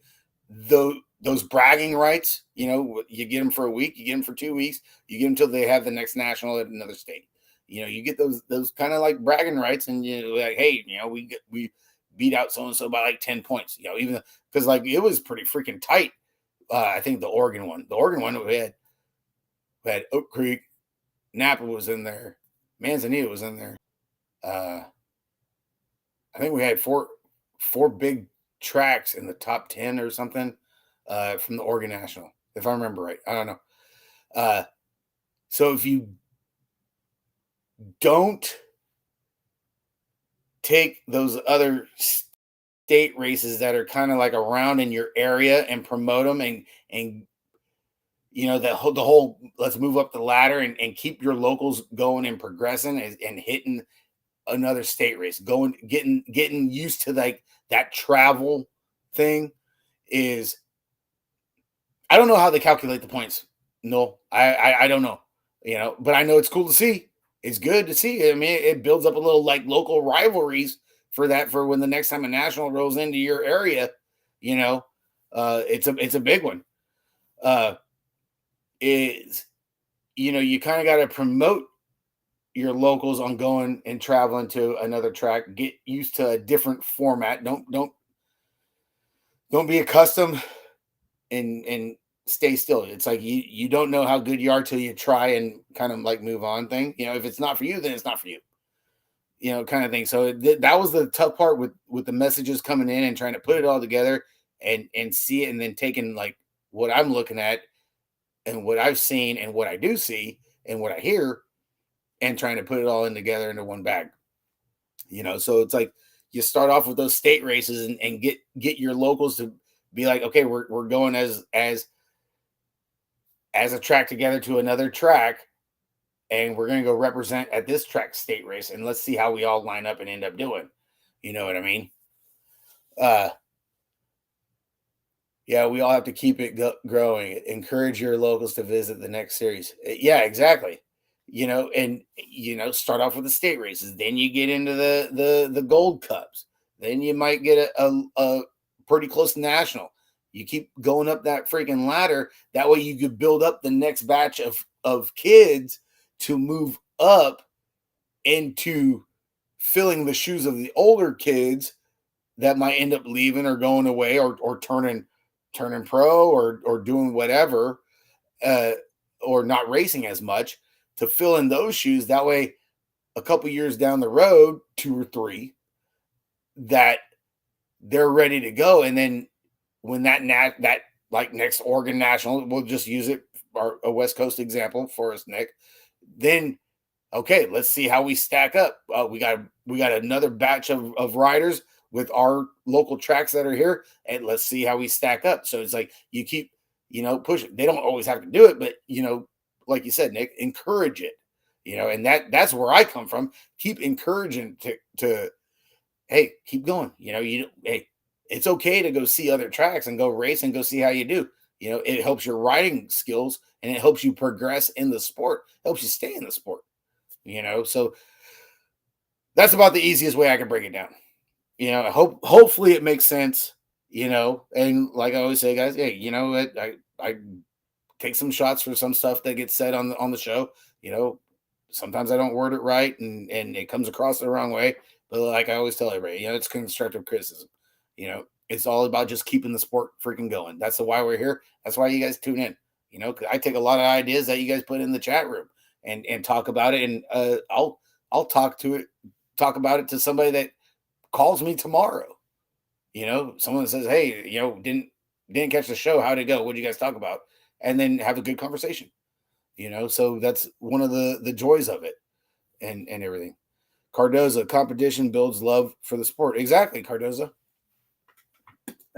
those bragging rights, you get them for a week, you get them for 2 weeks, you get them until they have the next national at another state. You get those kind of like bragging rights, and you're like, hey, we beat out so and so by like 10 points. Even because like it was pretty freaking tight. I think the Oregon one, we had Oak Creek, Napa was in there, Manzanita was in there. I think we had four big tracks in the top 10 or something from the Oregon National, if I remember right. I don't know. So if you don't take those other state races that are kind of like around in your area and promote them and the whole let's move up the ladder and keep your locals going and progressing and hitting another state race, getting used to like that travel thing is, I don't know how they calculate the points. No, I don't know, but I know it's cool to see. It's good to see. I mean, it builds up a little like local rivalries for when the next time a national rolls into your area, it's a big one. Is you kind of got to promote your locals on going and traveling to another track. Get used to a different format. Don't be accustomed and stay still. It's like you don't know how good you are till you try and kind of like move on thing. If it's not for you, then it's not for you. Kind of thing. So that was the tough part with the messages coming in and trying to put it all together and see it, and then taking like what I'm looking at and what I've seen and what I do see and what I hear, and trying to put it all in together into one bag. So it's like you start off with those state races and get your locals to be like, okay, we're going as a track together to another track, and we're going to go represent at this track state race, and let's see how we all line up and end up doing. You know what I mean? Yeah, we all have to keep it growing. Encourage your locals to visit the next series. Yeah, exactly. And start off with the state races. Then you get into the gold cups. Then you might get a pretty close national. You keep going up that freaking ladder. That way you could build up the next batch of kids to move up into filling the shoes of the older kids that might end up leaving or going away or turning pro or doing whatever, or not racing as much, to fill in those shoes. That way, a couple years down the road, 2 or 3, that they're ready to go. And then when that like next Oregon National, we'll just use it, a West Coast example for us, Nick. Then, okay, let's see how we stack up. We got another batch of riders with our local tracks that are here, and let's see how we stack up. So it's like you keep, pushing. They don't always have to do it, but like you said, Nick, encourage it. And that's where I come from. Keep encouraging to hey, keep going. Hey, it's okay to go see other tracks and go race and go see how you do. It helps your riding skills and it helps you progress in the sport. It helps you stay in the sport. So that's about the easiest way I can break it down. Hopefully it makes sense, and like I always say, guys, hey, I take some shots for some stuff that gets said on the show. Sometimes I don't word it right and it comes across the wrong way, but like I always tell everybody, it's constructive criticism. It's all about just keeping the sport freaking going. That's why we're here. That's why you guys tune in. 'Cause I take a lot of ideas that you guys put in the chat room and talk about it, and I'll talk about it to somebody that calls me tomorrow. Someone says, hey, didn't catch the show. How'd it go? What did you guys talk about? And then have a good conversation. So that's one of the joys of it and everything. Cardoza, competition builds love for the sport. Exactly, Cardoza.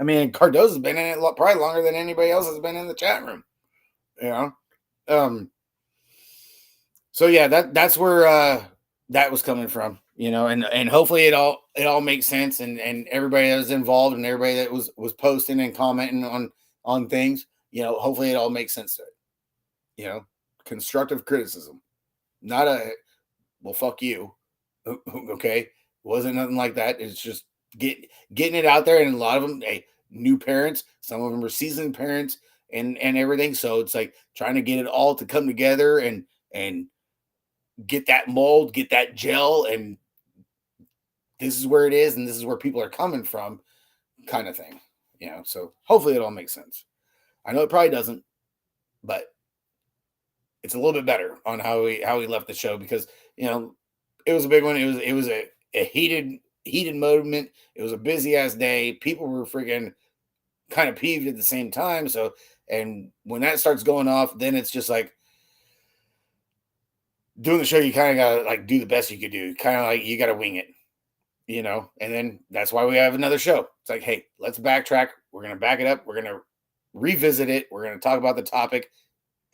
I mean, Cardoza's been in it probably longer than anybody else has been in the chat room. So yeah, that's where that was coming from, and hopefully it all makes sense, and everybody that was involved and everybody that was posting and commenting on things, hopefully it all makes sense to it. Constructive criticism, not a well, fuck you. Okay, wasn't nothing like that. It's just getting it out there, and a lot of them, hey, new parents, some of them are seasoned parents and everything. So it's like trying to get it all to come together and get that mold, get that gel, and this is where it is, and this is where people are coming from, kind of thing. So hopefully it all makes sense. I know it probably doesn't, but it's a little bit better on how we left the show, because it was a big one. It was a heated moment. It was a busy ass day. People were freaking kind of peeved at the same time. So, and when that starts going off, then it's just like doing the show. You kind of got to like do the best you could do. Kind of like you got to wing it, and then that's why we have another show. It's like, hey, let's backtrack. We're going to back it up. We're going to revisit it. We're going to talk about the topic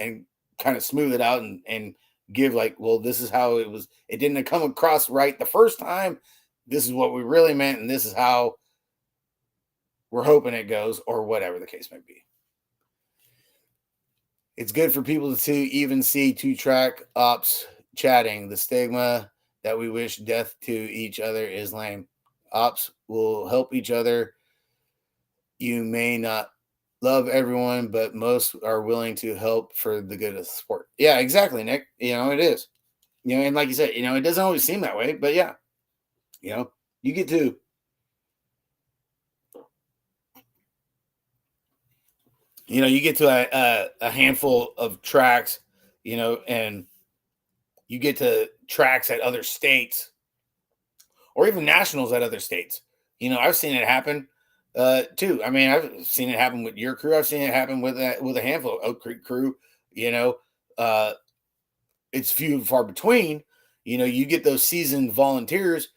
and kind of smooth it out and give like, well, this is how it was. It didn't come across right the first time. This is what we really meant. And this is how we're hoping it goes, or whatever the case may be. It's good for people to even see 2-track ops chatting. The stigma that we wish death to each other is lame. Ops will help each other. You may not love everyone, but most are willing to help for the good of the sport. Yeah, exactly, Nick. It is. And like you said, it doesn't always seem that way, but yeah, you get to a handful of tracks, and you get to tracks at other states or even nationals at other states. I've seen it happen too. I mean, I've seen it happen with your crew. I've seen it happen with a handful of Oak Creek crew. Uh, it's few and far between. You get those seasoned volunteers,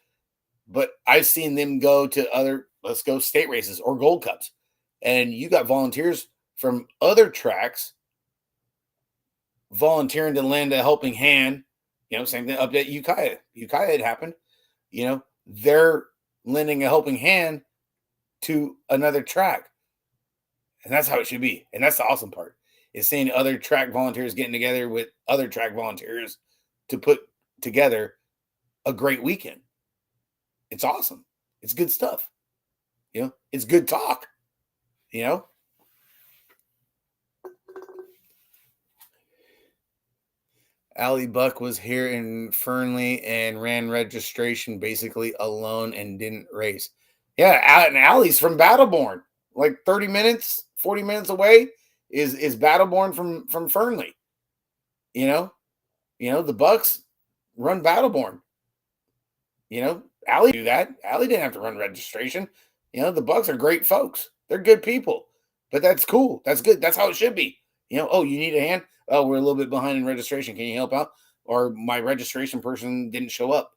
but I've seen them go to let's go state races or Gold Cups, and you got volunteers from other tracks volunteering to lend a helping hand. Same thing up at Ukiah. Ukiah had happened. They're lending a helping hand to another track. And that's how it should be. And that's the awesome part, is seeing other track volunteers getting together with other track volunteers to put together a great weekend. It's awesome. It's good stuff. It's good talk. Allie Buck was here in Fernley and ran registration basically alone and didn't race. Yeah, and Allie's from Battleborn, like 30 minutes, 40 minutes away is Battleborn from Fernley. The Bucks run Battleborn. Allie do that. Allie didn't have to run registration. The Bucks are great folks. They're good people. But that's cool. That's good. That's how it should be. Oh, you need a hand? Oh, we're a little bit behind in registration. Can you help out? Or my registration person didn't show up.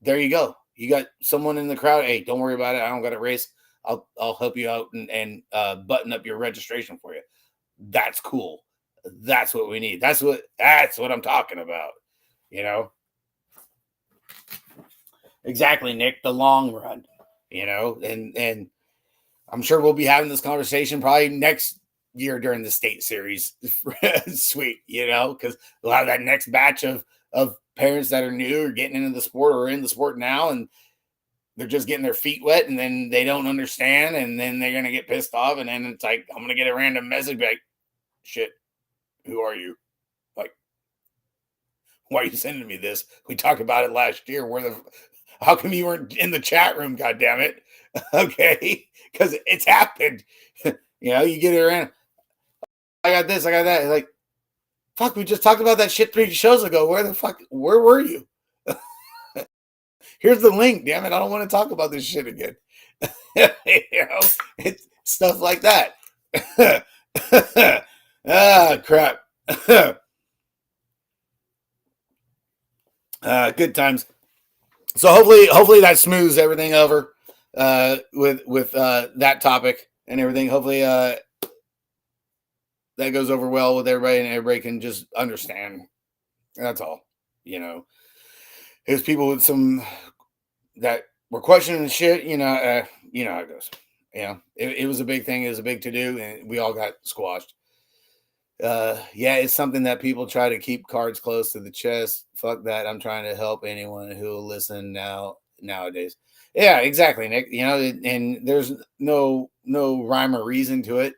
There you go. You got someone in the crowd. Hey, don't worry about it. I don't got a race. I'll help you out and button up your registration for you. That's cool. That's what we need. That's what I'm talking about. Exactly, Nick. The long run. And I'm sure we'll be having this conversation probably next year during the state series. Sweet, because we'll have that next batch of parents that are new or getting into the sport or in the sport now, and they're just getting their feet wet, and then they don't understand, and then they're gonna get pissed off, and then it's like I'm gonna get a random message like, "Shit, who are you? Like, why are you sending me this? We talked about it last year. How come you weren't in the chat room? God damn it!" Okay, because it's happened. You get it around. I got this. I got that. Like, fuck, we just talked about that shit 3 shows ago. Where were you? Here's the link. Damn it. I don't want to talk about this shit again. It's stuff like that. Crap. Good times. So hopefully that smooths everything over with that topic and everything. Hopefully that goes over well with everybody and everybody can just understand. That's all. There's people with some that were questioning shit. You know how it goes. It was a big thing. It was a big to do, and we all got squashed. It's something that people try to keep cards close to the chest. Fuck that. I'm trying to help anyone who will listen nowadays. Yeah, exactly, Nick. And there's no rhyme or reason to it.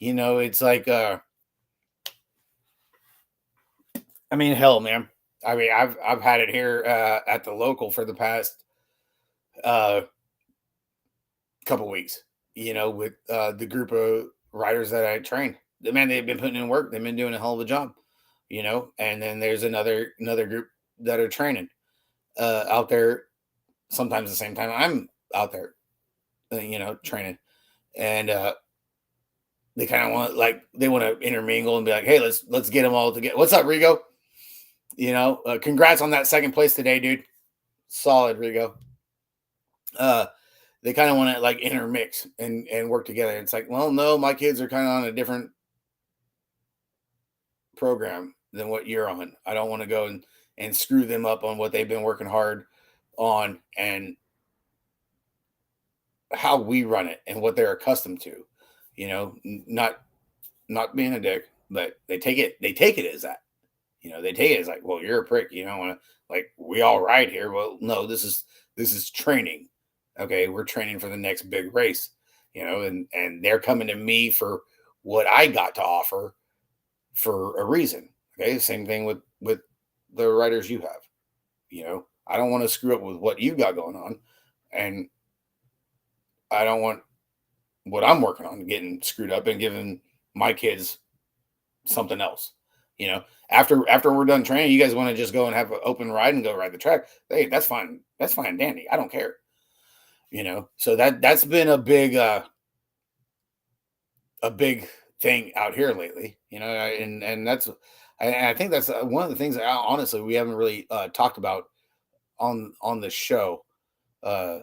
It's like I mean, hell, man. I mean, I've had it here at the local for the past couple weeks. With the group of riders that I train. Man, they've been putting in work. They've been doing a hell of a job. And then there's another group that are training out there. Sometimes the same time I'm out there, training, and they kind of they want to intermingle and be like, hey, let's get them all together. What's up, Rigo? Congrats on that second place today, dude. Solid, Rigo. They kind of want to intermix and work together. It's like, well, no, my kids are kind of on a different program than what you're on. I don't want to go and screw them up on what they've been working hard on and how we run it and what they're accustomed to. Not being a dick, but they take it as that. They take it as like, well, you're a prick. You don't want to we all ride here. Well, no, this is training. Okay, we're training for the next big race. And they're coming to me for what I got to offer for a reason. Okay, same thing with the riders you have. You know, I don't want to screw up with what you got going on, and I don't want what I'm working on getting screwed up and giving my kids something else. You know, after we're done training, you guys want to just go and have an open ride and go ride the track. Hey, that's fine. That's fine, dandy. I don't care. You know, so that's been a big thing out here lately. You know, and that's I think that's one of the things that honestly we haven't really talked about on the show. Uh,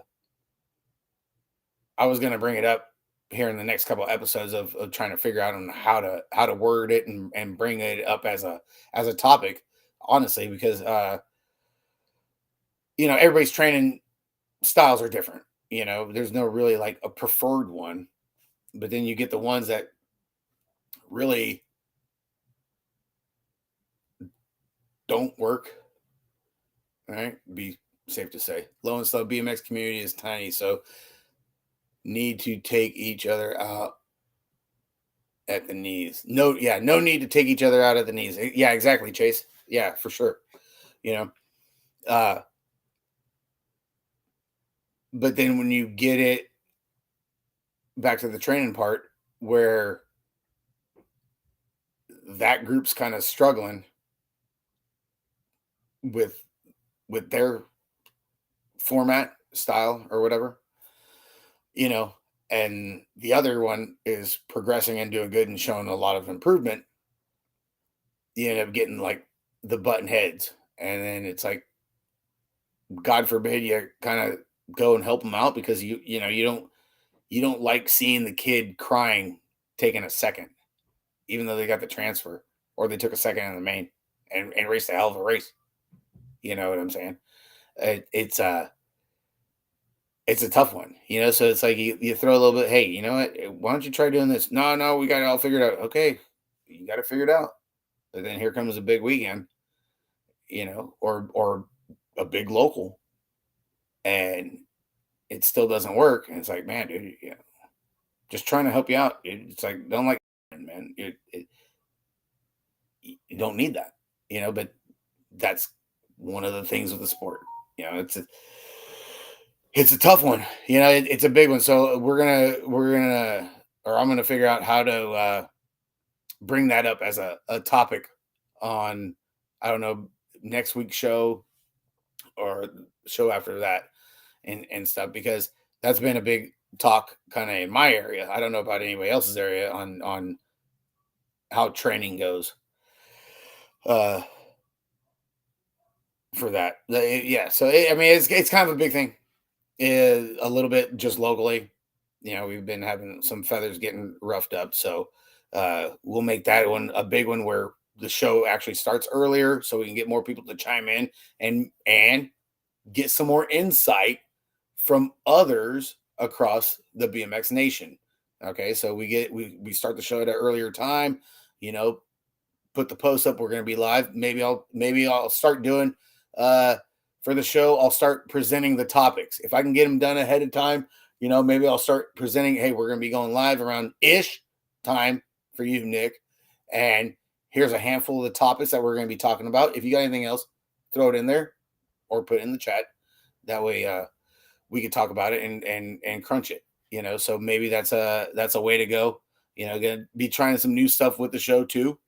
I was going to bring it up here in the next couple of episodes of trying to figure out on how to word it and bring it up as a topic, honestly, because you know, everybody's training styles are different. You know, there's no really like a preferred one, but then you get the ones that really don't work. All right, be safe to say, low and slow BMX community is tiny, so need to take each other out at the knees. No, yeah, no need to take each other out at the knees. Yeah, exactly, Chase. Yeah, for sure. You know, but then when you get it back to the training part where that group's kind of struggling with their format style or whatever, you know, and the other one is progressing and doing good and showing a lot of improvement, you end up getting like the button heads. And then it's like, God forbid you kind of go and help them out because you know, you don't like seeing the kid crying taking a second, even though they got the transfer or they took a second in the main and raced a hell of a race. You know what I'm saying? It's a tough one, you know. So it's like you throw a little bit. Hey, you know what? Why don't you try doing this? No, we got it all figured out. Okay, you got it figured out. But then here comes a big weekend, you know, or a big local, and it still doesn't work. And it's like, man, dude, you know, just trying to help you out. It's like don't like, man. You don't need that, you know. But that's one of the things with the sport. You know, it's a tough one. You know, it's a big one. So or I'm gonna figure out how to bring that up as a topic on, I don't know, next week's show or show after that and stuff, because that's been a big talk kind of in my area. I don't know about anybody else's area on how training goes for that. Yeah, so I mean, it's kind of a big thing. A little bit just locally, you know, we've been having some feathers getting roughed up, so we'll make that one a big one where the show actually starts earlier so we can get more people to chime in and get some more insight from others across the BMX nation. Okay, so we start the show at an earlier time, you know, put the post up. We're going to be live. Maybe I'll start doing for the show. I'll start presenting the topics if I can get them done ahead of time. You know, maybe I'll start presenting. Hey, we're going to be going live around ish time for you, Nick, and here's a handful of the topics that we're going to be talking about. If you got anything else, throw it in there or put it in the chat. That way, we could talk about it and crunch it. You know, so maybe that's a way to go. You know, going to be trying some new stuff with the show too,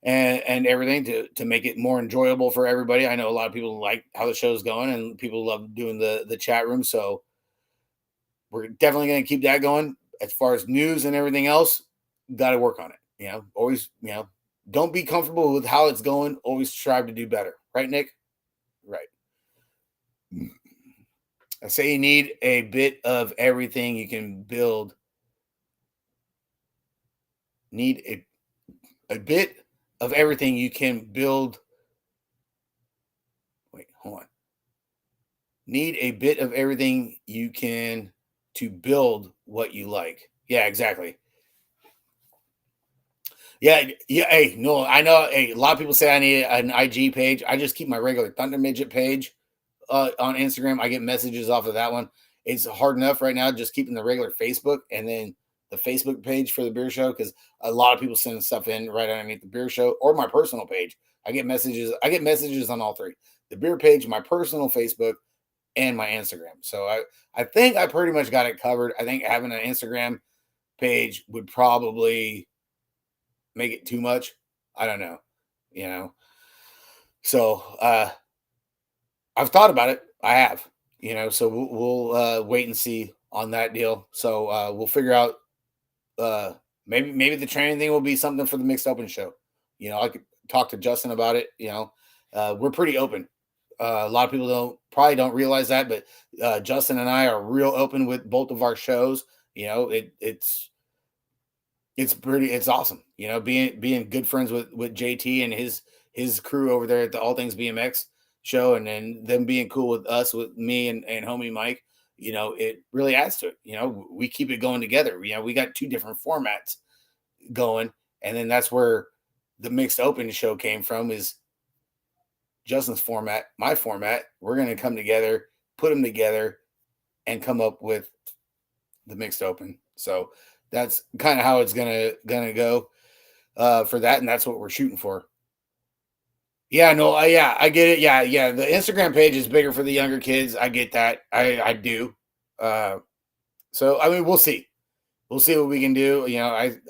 and everything to make it more enjoyable for everybody. I know a lot of people like how the show's going, and people love doing the chat room. So we're definitely going to keep that going. As far as news and everything else, got to work on it. You know, always, you know, don't be comfortable with how it's going. Always strive to do better. Right, Nick? Right. I say you need a bit of everything you can build. Need a bit of everything you can build. Wait, hold on. Need a bit of everything you can to build what you like. Yeah, exactly. Yeah. Hey, no, I know. Hey, a lot of people say I need an IG page. I just keep my regular Thunder Midget page on Instagram. I get messages off of that one. It's hard enough right now just keeping the regular Facebook, and then the Facebook page for the beer show, because a lot of people send stuff in right underneath the beer show, or my personal page. I get messages on all three: the beer page, my personal Facebook, and my Instagram. So I think I pretty much got it covered. I think having an Instagram page would probably make it too much. I don't know, you know. So I've thought about it. I have, So we'll wait and see on that deal. So we'll figure out. Maybe the training thing will be something for the mixed open show. I could talk to Justin about it. We're pretty open. A lot of people probably don't realize that, but Justin and I are real open with both of our shows. It's awesome. Being good friends with JT and his crew over there at the All Things BMX show, and then them being cool with us, with me and homie Mike. It really adds to it. We keep it going together. We got two different formats going, and then that's where the mixed open show came from, is Justin's format, my format. We're going to come together, put them together, and come up with the mixed open. So that's kind of how it's gonna go for that, and that's what we're shooting for. Yeah, no, yeah, I get it. Yeah. The Instagram page is bigger for the younger kids. I get that. I do. So I mean, we'll see. We'll see what we can do.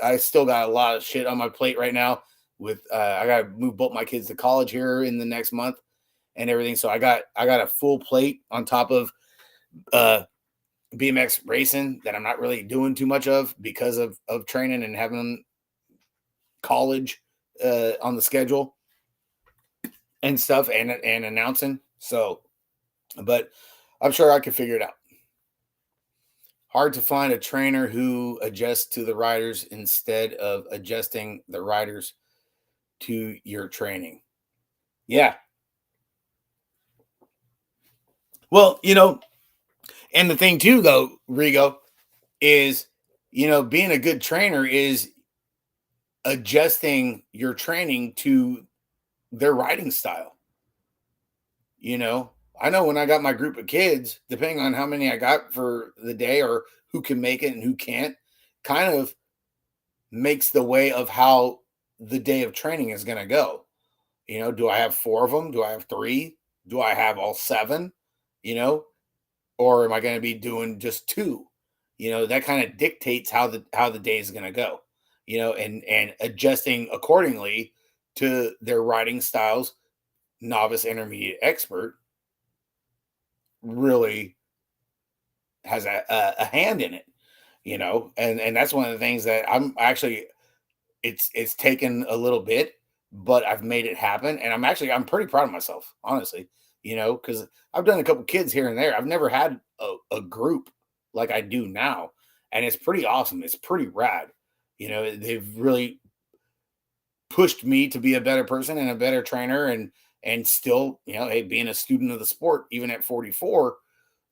I still got a lot of shit on my plate right now. With I got to move both my kids to college here in the next month and everything. So I got a full plate on top of BMX racing that I'm not really doing too much of because of training and having college on the schedule and stuff, and announcing. So, but I'm sure I can figure it out. Hard to find a trainer who adjusts to the riders instead of adjusting the riders to your training. Yeah. Well, and the thing too, though, Rigo, is, being a good trainer is adjusting your training to their riding style. I know when I got my group of kids, depending on how many I got for the day or who can make it and who can't, kind of makes the way of how the day of training is going to go. Do I have 4 of them? Do I have 3? Do I have all 7? Or am I going to be doing just 2? That kind of dictates how the day is going to go. And adjusting accordingly to their riding styles, novice, intermediate, expert, really has a hand in it. And that's one of the things that I'm actually, it's taken a little bit, but I've made it happen, and I'm pretty proud of myself, honestly. Because I've done a couple kids here and there. I've never had a group like I do now, and it's pretty awesome. It's pretty rad. They've really pushed me to be a better person and a better trainer, and still, hey, being a student of the sport, even at 44,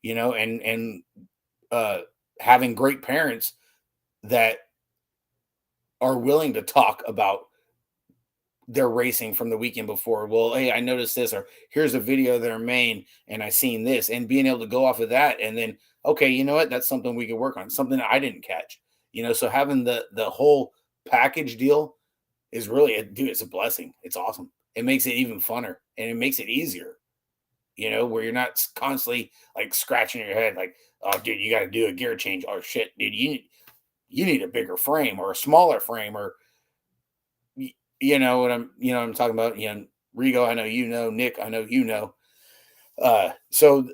and having great parents that are willing to talk about their racing from the weekend before. Well, hey, I noticed this, or here's a video of their main, and I seen this, and being able to go off of that, and then, okay, you know what? That's something we could work on, something that I didn't catch. So having the whole package deal is really, dude, it's a blessing. It's awesome. It makes it even funner, and it makes it easier. Where you're not constantly like scratching your head, like, oh, dude, you got to do a gear change. Or shit, dude, you need a bigger frame or a smaller frame, or what I'm talking about. Rigo, I know, Nick, I know. So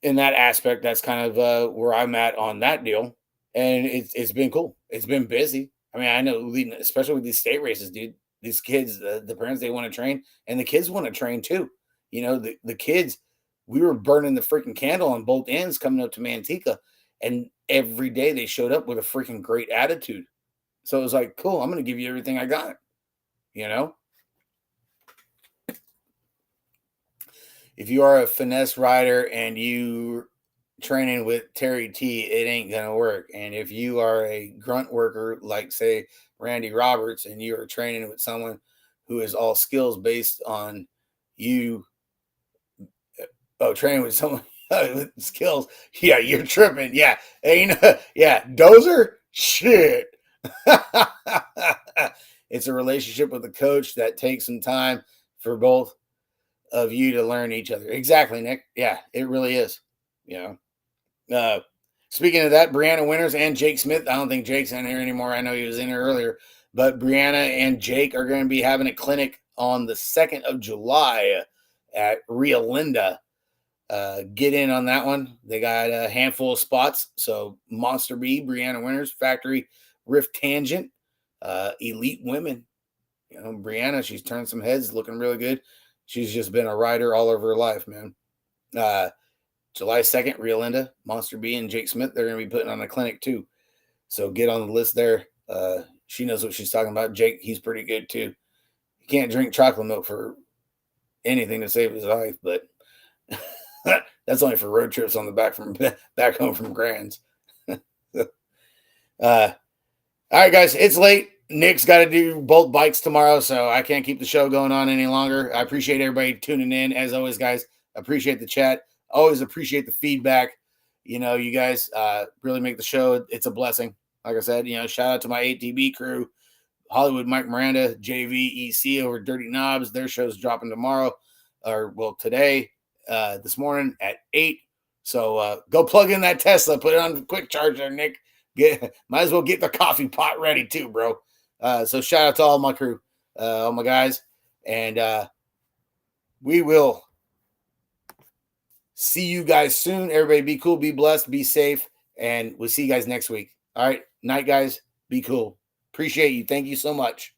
in that aspect, that's kind of where I'm at on that deal, and it's been cool. It's been busy. I mean, I know, especially with these state races, dude. These kids, the parents, they want to train, and the kids want to train too. The kids, we were burning the freaking candle on both ends coming up to Manteca, and every day they showed up with a freaking great attitude. So it was like, cool, I'm going to give you everything I got. If you are a finesse rider and you training with Terry T, it ain't going to work. And if you are a grunt worker, like say Randy Roberts, and you are training with someone who is all skills based on you, training with someone with skills, yeah, you're tripping. Yeah. Yeah. Dozer, Shit. It's a relationship with a coach that takes some time for both of you to learn each other. Exactly, Nick. Yeah, it really is. You know. Speaking of that, Brianna Winters and Jake Smith. I don't think Jake's in here anymore. I know he was in here earlier, but Brianna and Jake are going to be having a clinic on the 2nd of July at Rio Linda. Get in on that one. They got a handful of spots. So Monster B, Brianna Winters, Factory Rift Tangent, Elite Women. You know, Brianna, she's turned some heads, looking really good. She's just been a rider all over her life, man. July 2nd, Rio Linda, Monster B, and Jake Smith, they're going to be putting on a clinic too. So get on the list there. She knows what she's talking about. Jake, he's pretty good too. He can't drink chocolate milk for anything to save his life, but that's only for road trips on the back home from Grands. All right, guys, it's late. Nick's got to do both bikes tomorrow, so I can't keep the show going on any longer. I appreciate everybody tuning in. As always, guys, appreciate the chat. Always appreciate the feedback. You know, you guys really make the show. It's a blessing. Like I said, you know, shout out to my ATB crew, Hollywood Mike Miranda, JVEC over Dirty Knobs. Their show's dropping tomorrow, or well, today, this morning at 8. So go plug in that Tesla, put it on quick charge there, Nick. Might as well get the coffee pot ready too, bro. So shout out to all my crew, all my guys, and we will see you guys soon. Everybody be cool, be blessed, be safe, and we'll see you guys next week. All right, night, guys. Be cool. Appreciate you. Thank you so much.